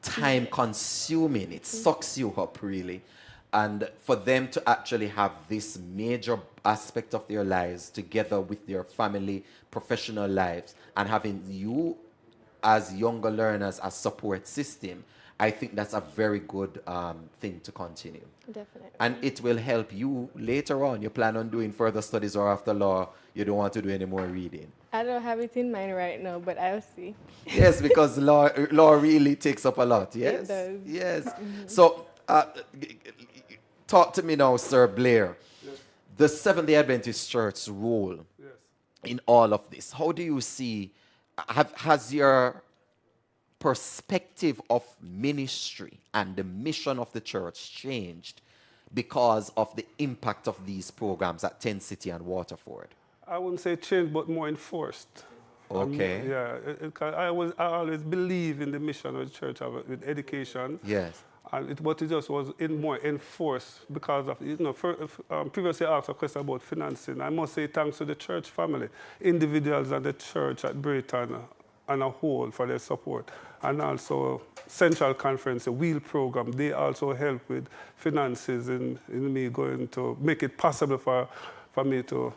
time consuming. It sucks you up, really. And for them to actually have this major aspect of their lives together with their family, professional lives, and having you as younger learners as support system, I think that's a very good thing to continue. Definitely. And it will help you later on. You plan on doing further studies, or after law, you don't want to do any more reading? I don't have it in mind right now, but I'll see. Yes, because law really takes up a lot. Yes. It does. Yes. So talk to me now, Sir Blair. Yes. The Seventh-day Adventist Church's role in all of this. How do you see, has your perspective of ministry and the mission of the church changed because of the impact of these programs at Tent City and Waterford? I wouldn't say changed, but more enforced. Okay. I always believe in the mission of the church with education. Yes. And but it just was more enforced because of, previously I asked a question about financing. I must say thanks to the church family, individuals and the church at Brayton and a whole for their support. And also Central Conference, the WHEEL program, they also help with finances in me going to make it possible for me to,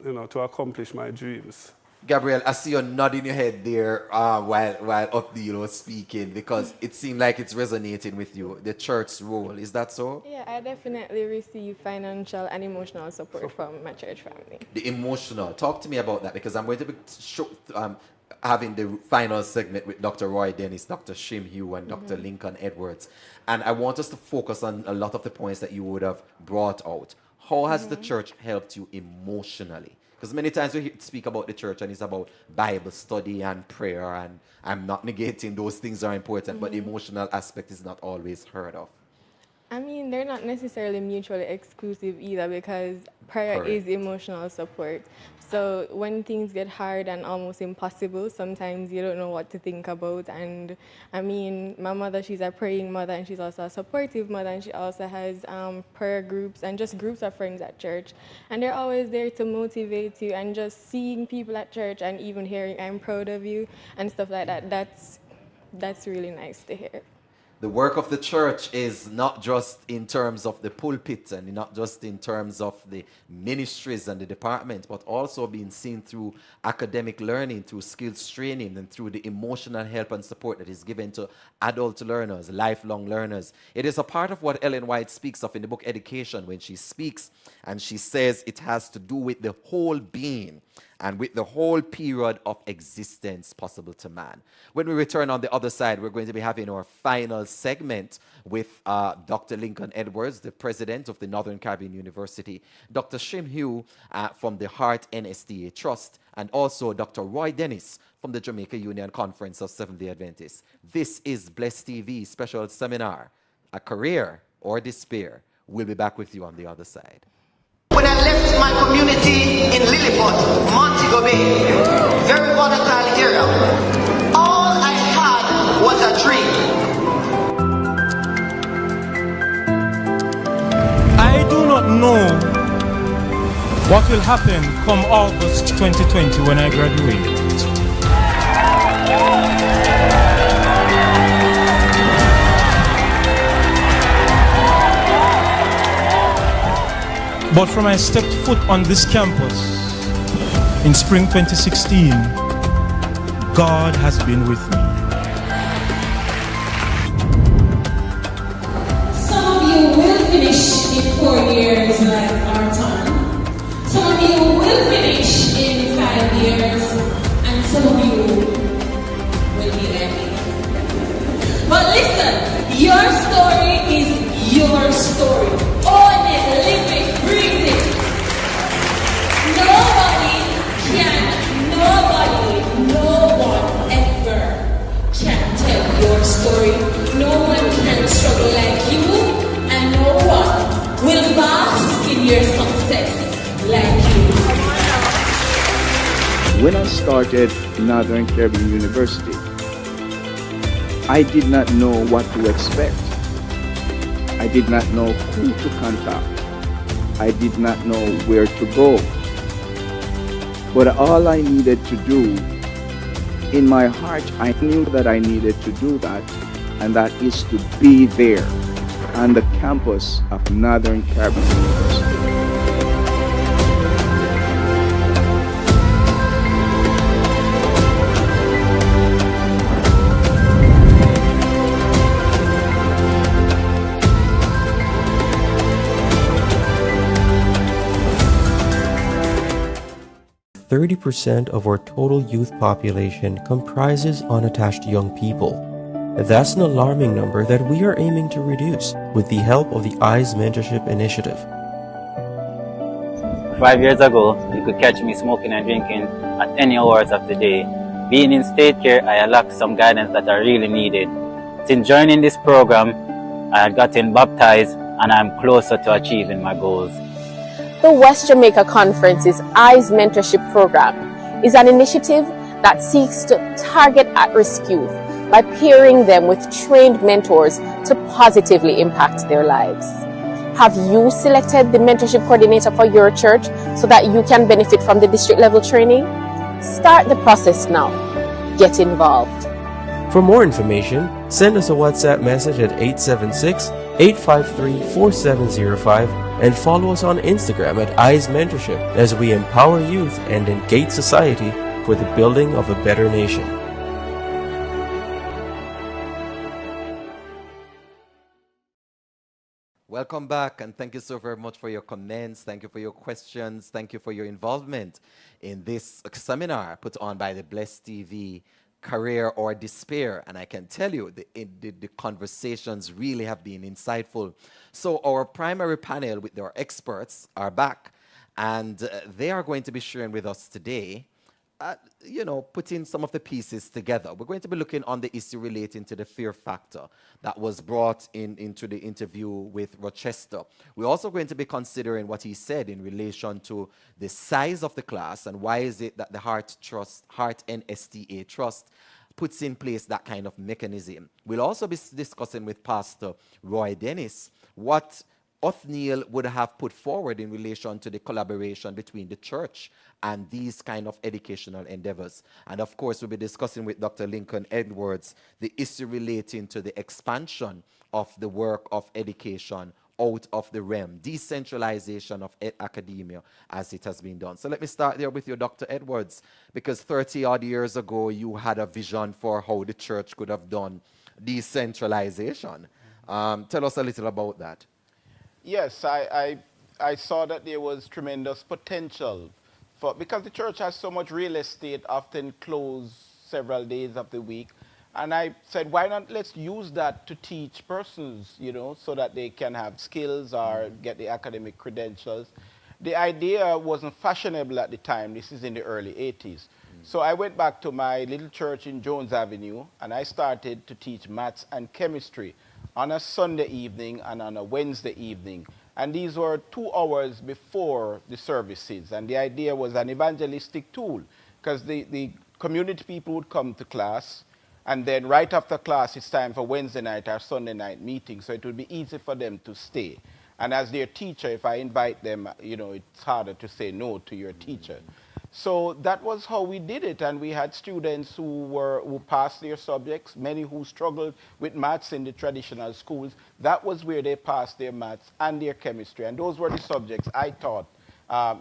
to accomplish my dreams. Gabrielle, I see you nodding your head there while Updeal was speaking, because it seemed like it's resonating with you, the church's role. Is that so? Yeah, I definitely receive financial and emotional support from my church family. The emotional. Talk to me about that, because I'm going to be having the final segment with Dr. Roy Dennis, Dr. Shim-Hue, and Dr. Lincoln Edwards. And I want us to focus on a lot of the points that you would have brought out. How has the church helped you emotionally? Because many times we speak about the church and it's about Bible study and prayer, and I'm not negating those things are important, but the emotional aspect is not always heard of. I mean, they're not necessarily mutually exclusive either, because prayer is emotional support. So when things get hard and almost impossible, sometimes you don't know what to think about. And I mean, my mother, she's a praying mother, and she's also a supportive mother, and she also has prayer groups and just groups of friends at church. And they're always there to motivate you, and just seeing people at church and even hearing I'm proud of you and stuff like that, that's really nice to hear. The work of the church is not just in terms of the pulpit and not just in terms of the ministries and the department, but also being seen through academic learning, through skills training, and through the emotional help and support that is given to adult learners, lifelong learners. It is a part of what Ellen White speaks of in the book Education, when she speaks and she says it has to do with the whole being and with the whole period of existence possible to man. When we return on the other side, we're going to be having our final segment with Dr. Lincoln Edwards, the president of the Northern Caribbean University, Dr. Shim-Hue from the Heart NSTA Trust, and also Dr. Roy Dennis from the Jamaica Union Conference of Seventh-day Adventists. This is Bless TV special seminar, A Career or Despair. We'll be back with you on the other side. When I left my community in Lilliput, Montego Bay, very volatile area, all I had was a dream. I do not know what will happen come August 2020 when I graduate. But from I stepped foot on this campus in spring 2016, God has been with me. Some of you will finish in 4 years like our time. Some of you will finish in 5 years, and some of you will be like me. But listen, your story is your story. Own it, live it, breathe it. No one ever can tell your story. No one can struggle like you, and no one will bask in your success like you. When I started Northern Caribbean University, I did not know what to expect. I did not know who to contact. I did not know where to go. But all I needed to do, in my heart, I knew that I needed to do that, and that is to be there on the campus of Northern Caribbean University. 30% of our total youth population comprises unattached young people. That's an alarming number that we are aiming to reduce with the help of the IADPA Mentorship Initiative. 5 years ago, you could catch me smoking and drinking at any hours of the day. Being in state care, I lacked some guidance that I really needed. Since joining this program, I had gotten baptized and I'm closer to achieving my goals. The West Jamaica Conference's IADPA Mentorship Program is an initiative that seeks to target at-risk youth by pairing them with trained mentors to positively impact their lives. Have you selected the mentorship coordinator for your church so that you can benefit from the district level training? Start the process now. Get involved. For more information, send us a WhatsApp message at 876-853-4705 and follow us on Instagram at IADPA Mentorship as we empower youth and engage society for the building of a better nation. Welcome back, and thank you so very much for your comments. Thank you for your questions. Thank you for your involvement in this seminar put on by the Blessed TV, Career or Despair. And I can tell you, the conversations really have been insightful. So our primary panel with our experts are back, and they are going to be sharing with us today, putting some of the pieces together. We're going to be looking on the issue relating to the fear factor that was brought into the interview with Rochester. We're also going to be considering what he said in relation to the size of the class and why is it that the Heart NSTA Trust puts in place that kind of mechanism. We'll also be discussing with Pastor Roy Dennis what Othniel would have put forward in relation to the collaboration between the church and these kind of educational endeavors. And of course, we'll be discussing with Dr. Lincoln Edwards the issue relating to the expansion of the work of education out of the realm, decentralization of academia as it has been done. So let me start there with you, Dr. Edwards, because 30 odd years ago, you had a vision for how the church could have done decentralization. Tell us a little about that. Yes, I saw that there was tremendous potential because the church has so much real estate, often closed several days of the week. And I said, why not let's use that to teach persons, so that they can have skills or get the academic credentials. The idea wasn't fashionable at the time. This is in the early 80s. So I went back to my little church in Jones Avenue, and I started to teach maths and chemistry on a Sunday evening and on a Wednesday evening. And these were 2 hours before the services. And the idea was an evangelistic tool, because the community people would come to class, and then right after class, it's time for Wednesday night or Sunday night meeting, so it would be easy for them to stay. And as their teacher, if I invite them, it's harder to say no to your teacher. So that was how we did it, and we had students who passed their subjects, many who struggled with maths in the traditional schools. That was where they passed their maths and their chemistry, and those were the subjects I taught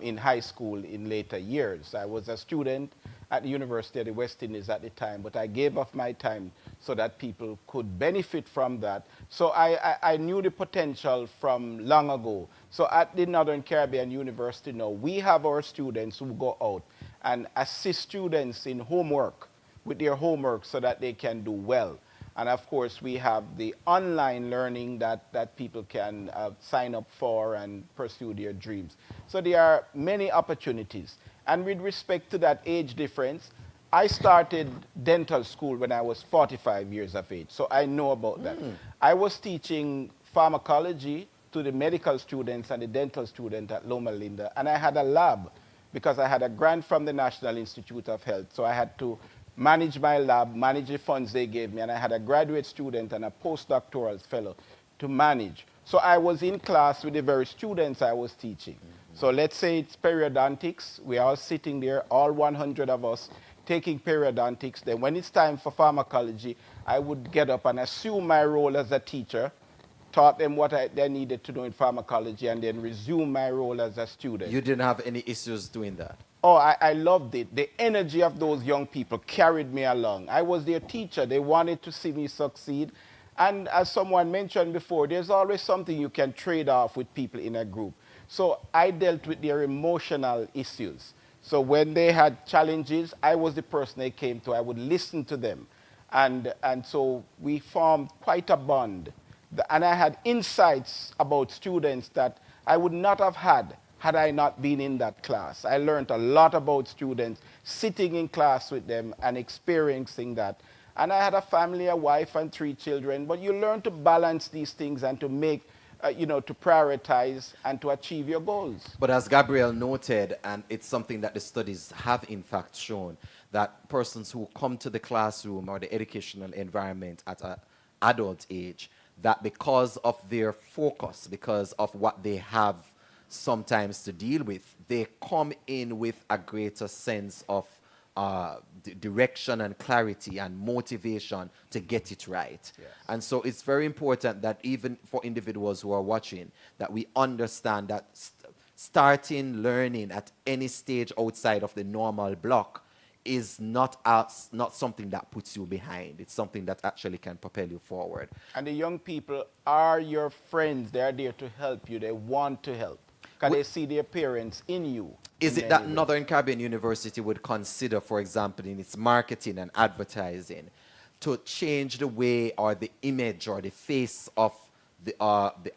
in high school in later years. I was a student at the University of the West Indies at the time, but I gave up my time so that people could benefit from that. So I knew the potential from long ago. So at the Northern Caribbean University now, we have our students who go out and assist students in homework, with their homework so that they can do well. And of course, we have the online learning that people can sign up for and pursue their dreams. So there are many opportunities. And with respect to that age difference, I started dental school when I was 45 years of age, so I know about that. I was teaching pharmacology to the medical students and the dental student at Loma Linda, and I had a lab because I had a grant from the National Institute of Health, so I had to manage my lab, manage the funds they gave me, and I had a graduate student and a postdoctoral fellow to manage. So I was in class with the very students I was teaching. So let's say it's periodontics. We're all sitting there, all 100 of us, taking periodontics. Then when it's time for pharmacology, I would get up and assume my role as a teacher, taught them what they needed to know in pharmacology, and then resume my role as a student. You didn't have any issues doing that? Oh, I loved it. The energy of those young people carried me along. I was their teacher. They wanted to see me succeed. And as someone mentioned before, there's always something you can trade off with people in a group. So I dealt with their emotional issues. So when they had challenges, I was the person they came to. I would listen to them. And so we formed quite a bond. And I had insights about students that I would not have had I not been in that class. I learned a lot about students, sitting in class with them and experiencing that. And I had a family, a wife and 3 children, but you learn to balance these things and to make, to prioritize and to achieve your goals. But as Gabriel noted, and it's something that the studies have in fact shown, that persons who come to the classroom or the educational environment at an adult age, that because of their focus, because of what they have sometimes to deal with, they come in with a greater sense of direction and clarity and motivation to get it right. Yes. And so it's very important that even for individuals who are watching, that we understand that starting learning at any stage outside of the normal block is not something that puts you behind. It's something that actually can propel you forward. And the young people are your friends. They are there to help you. They want to help because they see their parents in you. Is it that Northern Caribbean University would consider, for example, in its marketing and advertising, to change the way or the image or the face of the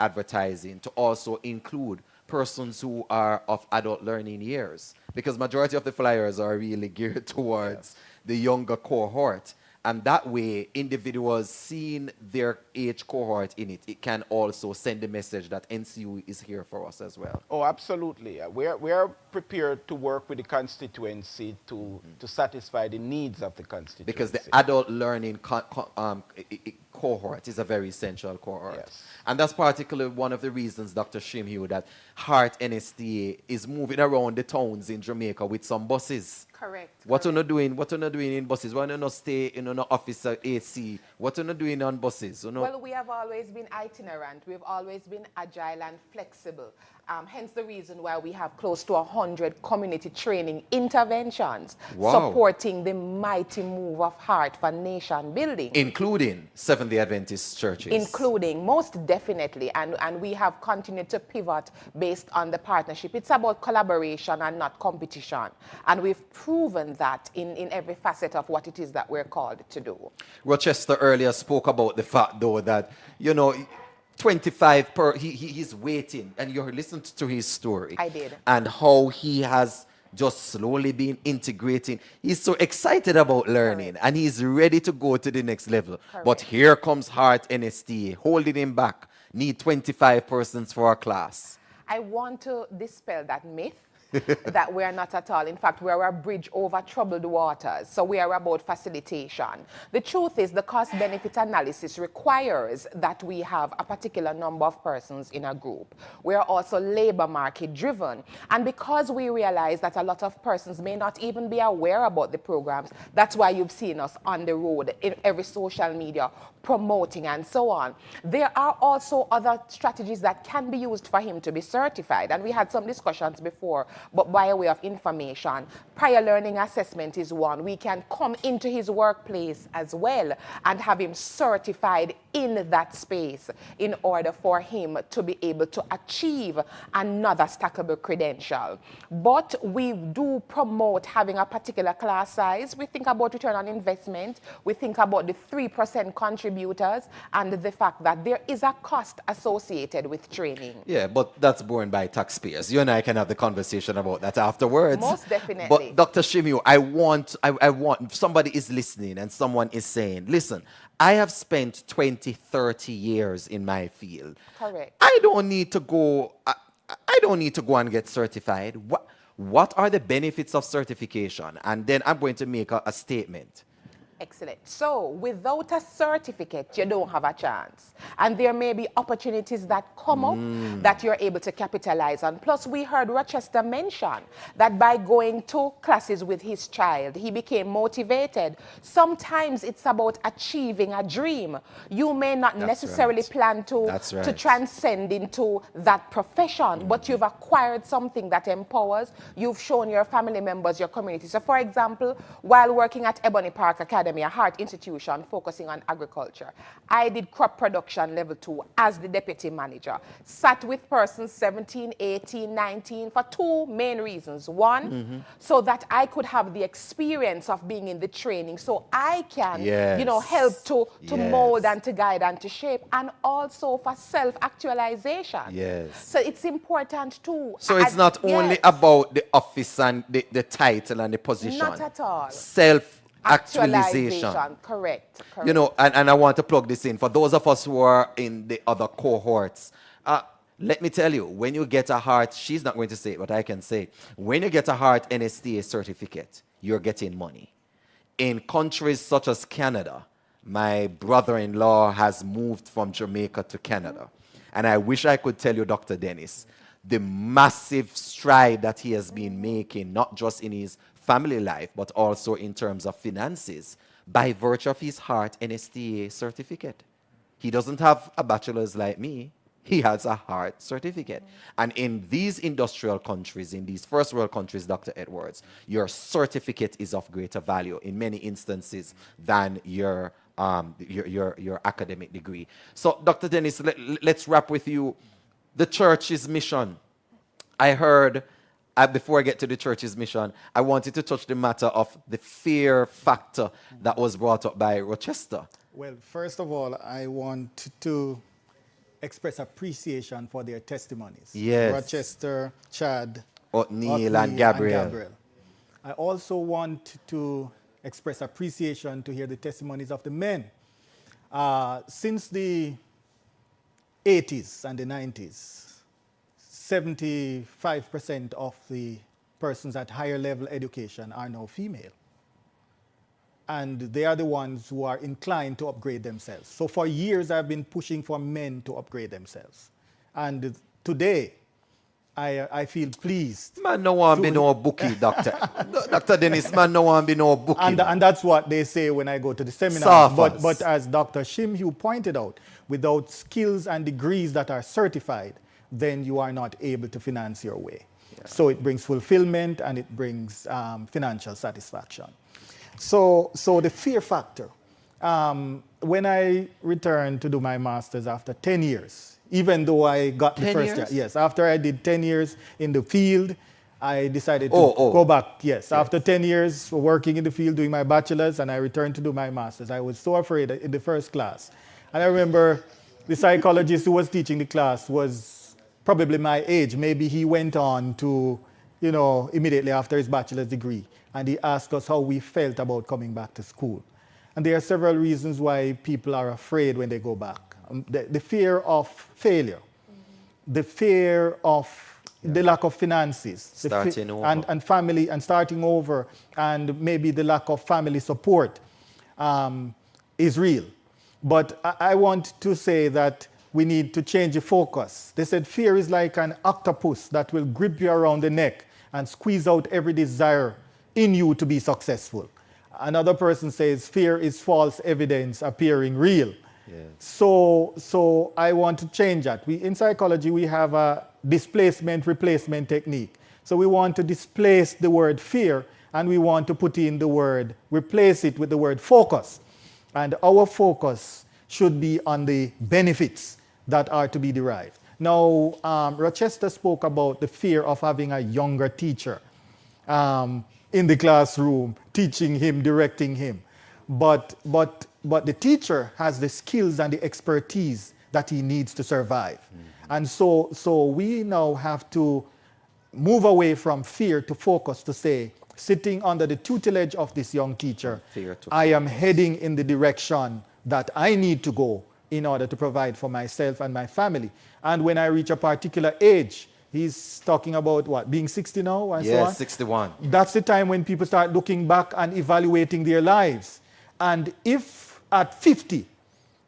advertising to also include persons who are of adult learning years? Because majority of the flyers are really geared towards the younger cohort. And that way, individuals seeing their age cohort in it, it can also send a message that NCU is here for us as well. Oh, absolutely. We are prepared to work with the constituency to satisfy the needs of the constituency. Because the adult learning cohort is a very essential cohort. Yes. And that's particularly one of the reasons, Dr. Shim-Hue, that Heart NSTA is moving around the towns in Jamaica with some buses. Correct. What are you doing in buses? Why not stay in an office at AC? What are you doing on buses? Well, we have always been itinerant. We've always been agile and flexible. Hence the reason why we have close to 100 community training interventions supporting the mighty move of heart for nation building. Including Seventh-day Adventist churches. Including, most definitely. And we have continued to pivot based on the partnership. It's about collaboration and not competition. And we've proven that in every facet of what it is that we're called to do. Rochester earlier spoke about the fact, though, that, 25 per, he's waiting, and you listened to his story. I did. And how he has just slowly been integrating. He's so excited about learning, and he's ready to go to the next level. But here comes Heart NSTA, holding him back. Need 25 persons for a class. I want to dispel that myth. that we are not at all. In fact, we are a bridge over troubled waters. So we are about facilitation. The truth is the cost-benefit analysis requires that we have a particular number of persons in a group. We are also labor market driven. And because we realize that a lot of persons may not even be aware about the programs, that's why you've seen us on the road in every social media promoting and so on. There are also other strategies that can be used for him to be certified. And we had some discussions before, but by way of information, prior learning assessment is one. We can come into his workplace as well and have him certified in that space in order for him to be able to achieve another stackable credential. But we do promote having a particular class size. We think about return on investment. We think about the 3% contributors and the fact that there is a cost associated with training. Yeah, but that's borne by taxpayers. You and I can have the conversation about that afterwards. Most definitely. But Dr. Shim-Hue, I want, if somebody is listening and someone is saying, listen, I have spent 20, 30 years in my field. Correct. I don't need to go and get certified. What are the benefits of certification? And then I'm going to make a statement. Excellent. So without a certificate, you don't have a chance. And there may be opportunities that come up that you're able to capitalize on. Plus, we heard Rochester mention that by going to classes with his child, he became motivated. Sometimes it's about achieving a dream. You may not necessarily plan to transcend into that profession, but you've acquired something that empowers. You've shown your family members, your community. So for example, while working at Ebony Park Academy, a heart institution focusing on agriculture, I did crop production level 2 as the deputy manager. Sat with persons 17, 18, 19 for two main reasons. One, so that I could have the experience of being in the training so I can, you know, help to mold and to guide and to shape, and also for self-actualization. Yes. So it's important too. So it's not only about the office and the title and the position. Not at all. Self-actualization. Correct. You know, and I want to plug this in. For those of us who are in the other cohorts, let me tell you, when you get a heart, she's not going to say it, but I can say, when you get a heart NSTA certificate, you're getting money. In countries such as Canada, my brother-in-law has moved from Jamaica to Canada. And I wish I could tell you, Dr. Dennis, the massive stride that he has been making, not just in his family life, but also in terms of finances, by virtue of his heart NSTA certificate. He doesn't have a bachelor's like me. He has a heart certificate. And in these industrial countries, in these first world countries, Dr. Edwards, your certificate is of greater value in many instances than your academic degree. So, Dr. Dennis, let's wrap with you. The church's mission. I heard, before I get to the church's mission, I wanted to touch the matter of the fear factor that was brought up by Rochester. Well, first of all, I want to express appreciation for their testimonies. Yes. Rochester, Chad, O'Neill and Gabriel. I also want to express appreciation to hear the testimonies of the men. Since the 80s and the 90s, 75% of the persons at higher level education are now female. And they are the ones who are inclined to upgrade themselves. So for years, I've been pushing for men to upgrade themselves. And today, I feel pleased. Man, no one be no bookie, doctor. Dr. Dennis, man, no one be no bookie. And that's what they say when I go to the seminar. But as Dr. Shim-Hue pointed out, without skills and degrees that are certified, then you are not able to finance your way. Yeah. So it brings fulfillment and it brings financial satisfaction. So the fear factor. When I returned to do my master's after 10 years, even though I got the first year, yes, after I did 10 years in the field, I decided to go back. Yes, after 10 years working in the field, doing my bachelor's, and I returned to do my master's. I was so afraid in the first class. And I remember the psychologist who was teaching the class was probably my age. Maybe he went on to, you know, immediately after his bachelor's degree. And he asked us how we felt about coming back to school. And there are several reasons why people are afraid when they go back. The fear of failure, the fear of the lack of finances, Starting over. and family, and starting over, and maybe the lack of family support is real. But I want to say that we need to change the focus. They said fear is like an octopus that will grip you around the neck and squeeze out every desire in you to be successful. Another person says fear is false evidence appearing real. Yeah. So I want to change that. In psychology, we have a displacement replacement technique. So we want to displace the word fear, and we want to put in the word, replace it with the word focus. And our focus should be on the benefits that are to be derived. Now, Rochester spoke about the fear of having a younger teacher in the classroom, teaching him, directing him. But the teacher has the skills and the expertise that he needs to survive. And so we now have to move away from fear to focus, to say, sitting under the tutelage of this young teacher, I am heading in the direction that I need to go in order to provide for myself and my family. And when I reach a particular age, he's talking about what, being 60 now and so on? 61. That's the time when people start looking back and evaluating their lives. And if at 50,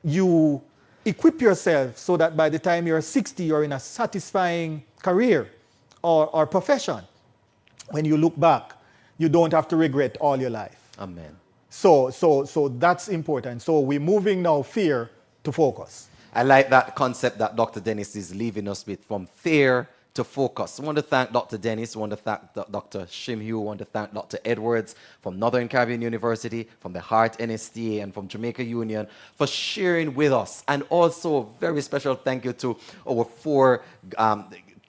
you equip yourself so that by the time you're 60, you're in a satisfying career or profession, when you look back, you don't have to regret all your life. Amen. So that's important. So we're moving now fear to focus. I like that concept that Dr. Dennis is leaving us with, from fear to focus. I want to thank Dr. Dennis, I want to thank Dr. Shim-Hue, I want to thank Dr. Edwards from Northern Caribbean University, from the Heart NSTA, and from Jamaica Union for sharing with us. And also a very special thank you to our 4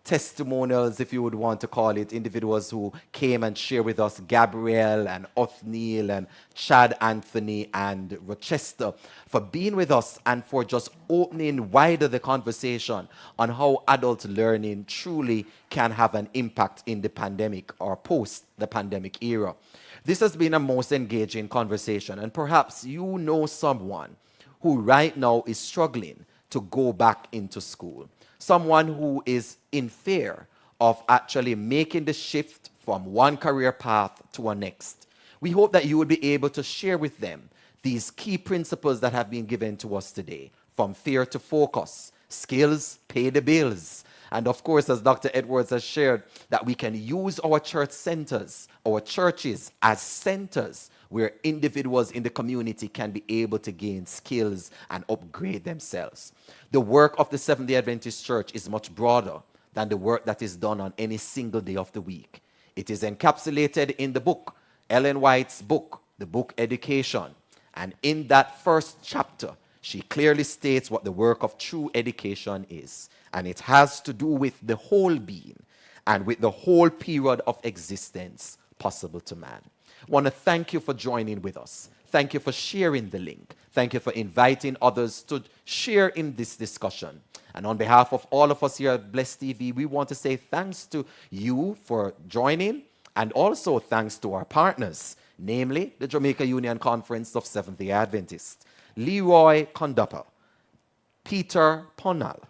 testimonials, if you would want to call it, individuals who came and shared with us, Gabrielle and Othniel and Chad Anthony and Rochester, for being with us and for just opening wider the conversation on how adult learning truly can have an impact in the pandemic or post the pandemic era. This has been a most engaging conversation, and perhaps you know someone who right now is struggling to go back into school. Someone who is in fear of actually making the shift from one career path to a next. We hope that you will be able to share with them these key principles that have been given to us today, from fear to focus, skills pay the bills. And of course, as Dr. Edwards has shared, that we can use our church centers, our churches as centers where individuals in the community can be able to gain skills and upgrade themselves. The work of the Seventh-day Adventist Church is much broader than the work that is done on any single day of the week. It is encapsulated in the book, Ellen White's book, the book Education. And in that first chapter, she clearly states what the work of true education is. And it has to do with the whole being and with the whole period of existence possible to man. I want to thank you for joining with us. Thank you for sharing the link. Thank you for inviting others to share in this discussion. And on behalf of all of us here at Bless TV, we want to say thanks to you for joining, and also thanks to our partners, namely the Jamaica Union Conference of Seventh-day Adventists, Leroy Condupa, Peter Ponal,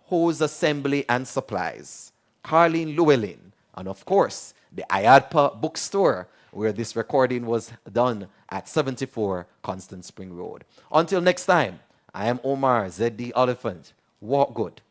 Hose Assembly and Supplies, Carlene Llewellyn, and of course, the IADPA Bookstore, where this recording was done at 74 Constant Spring Road. Until next time, I am Omar Z.D. Oliphant. Walk good.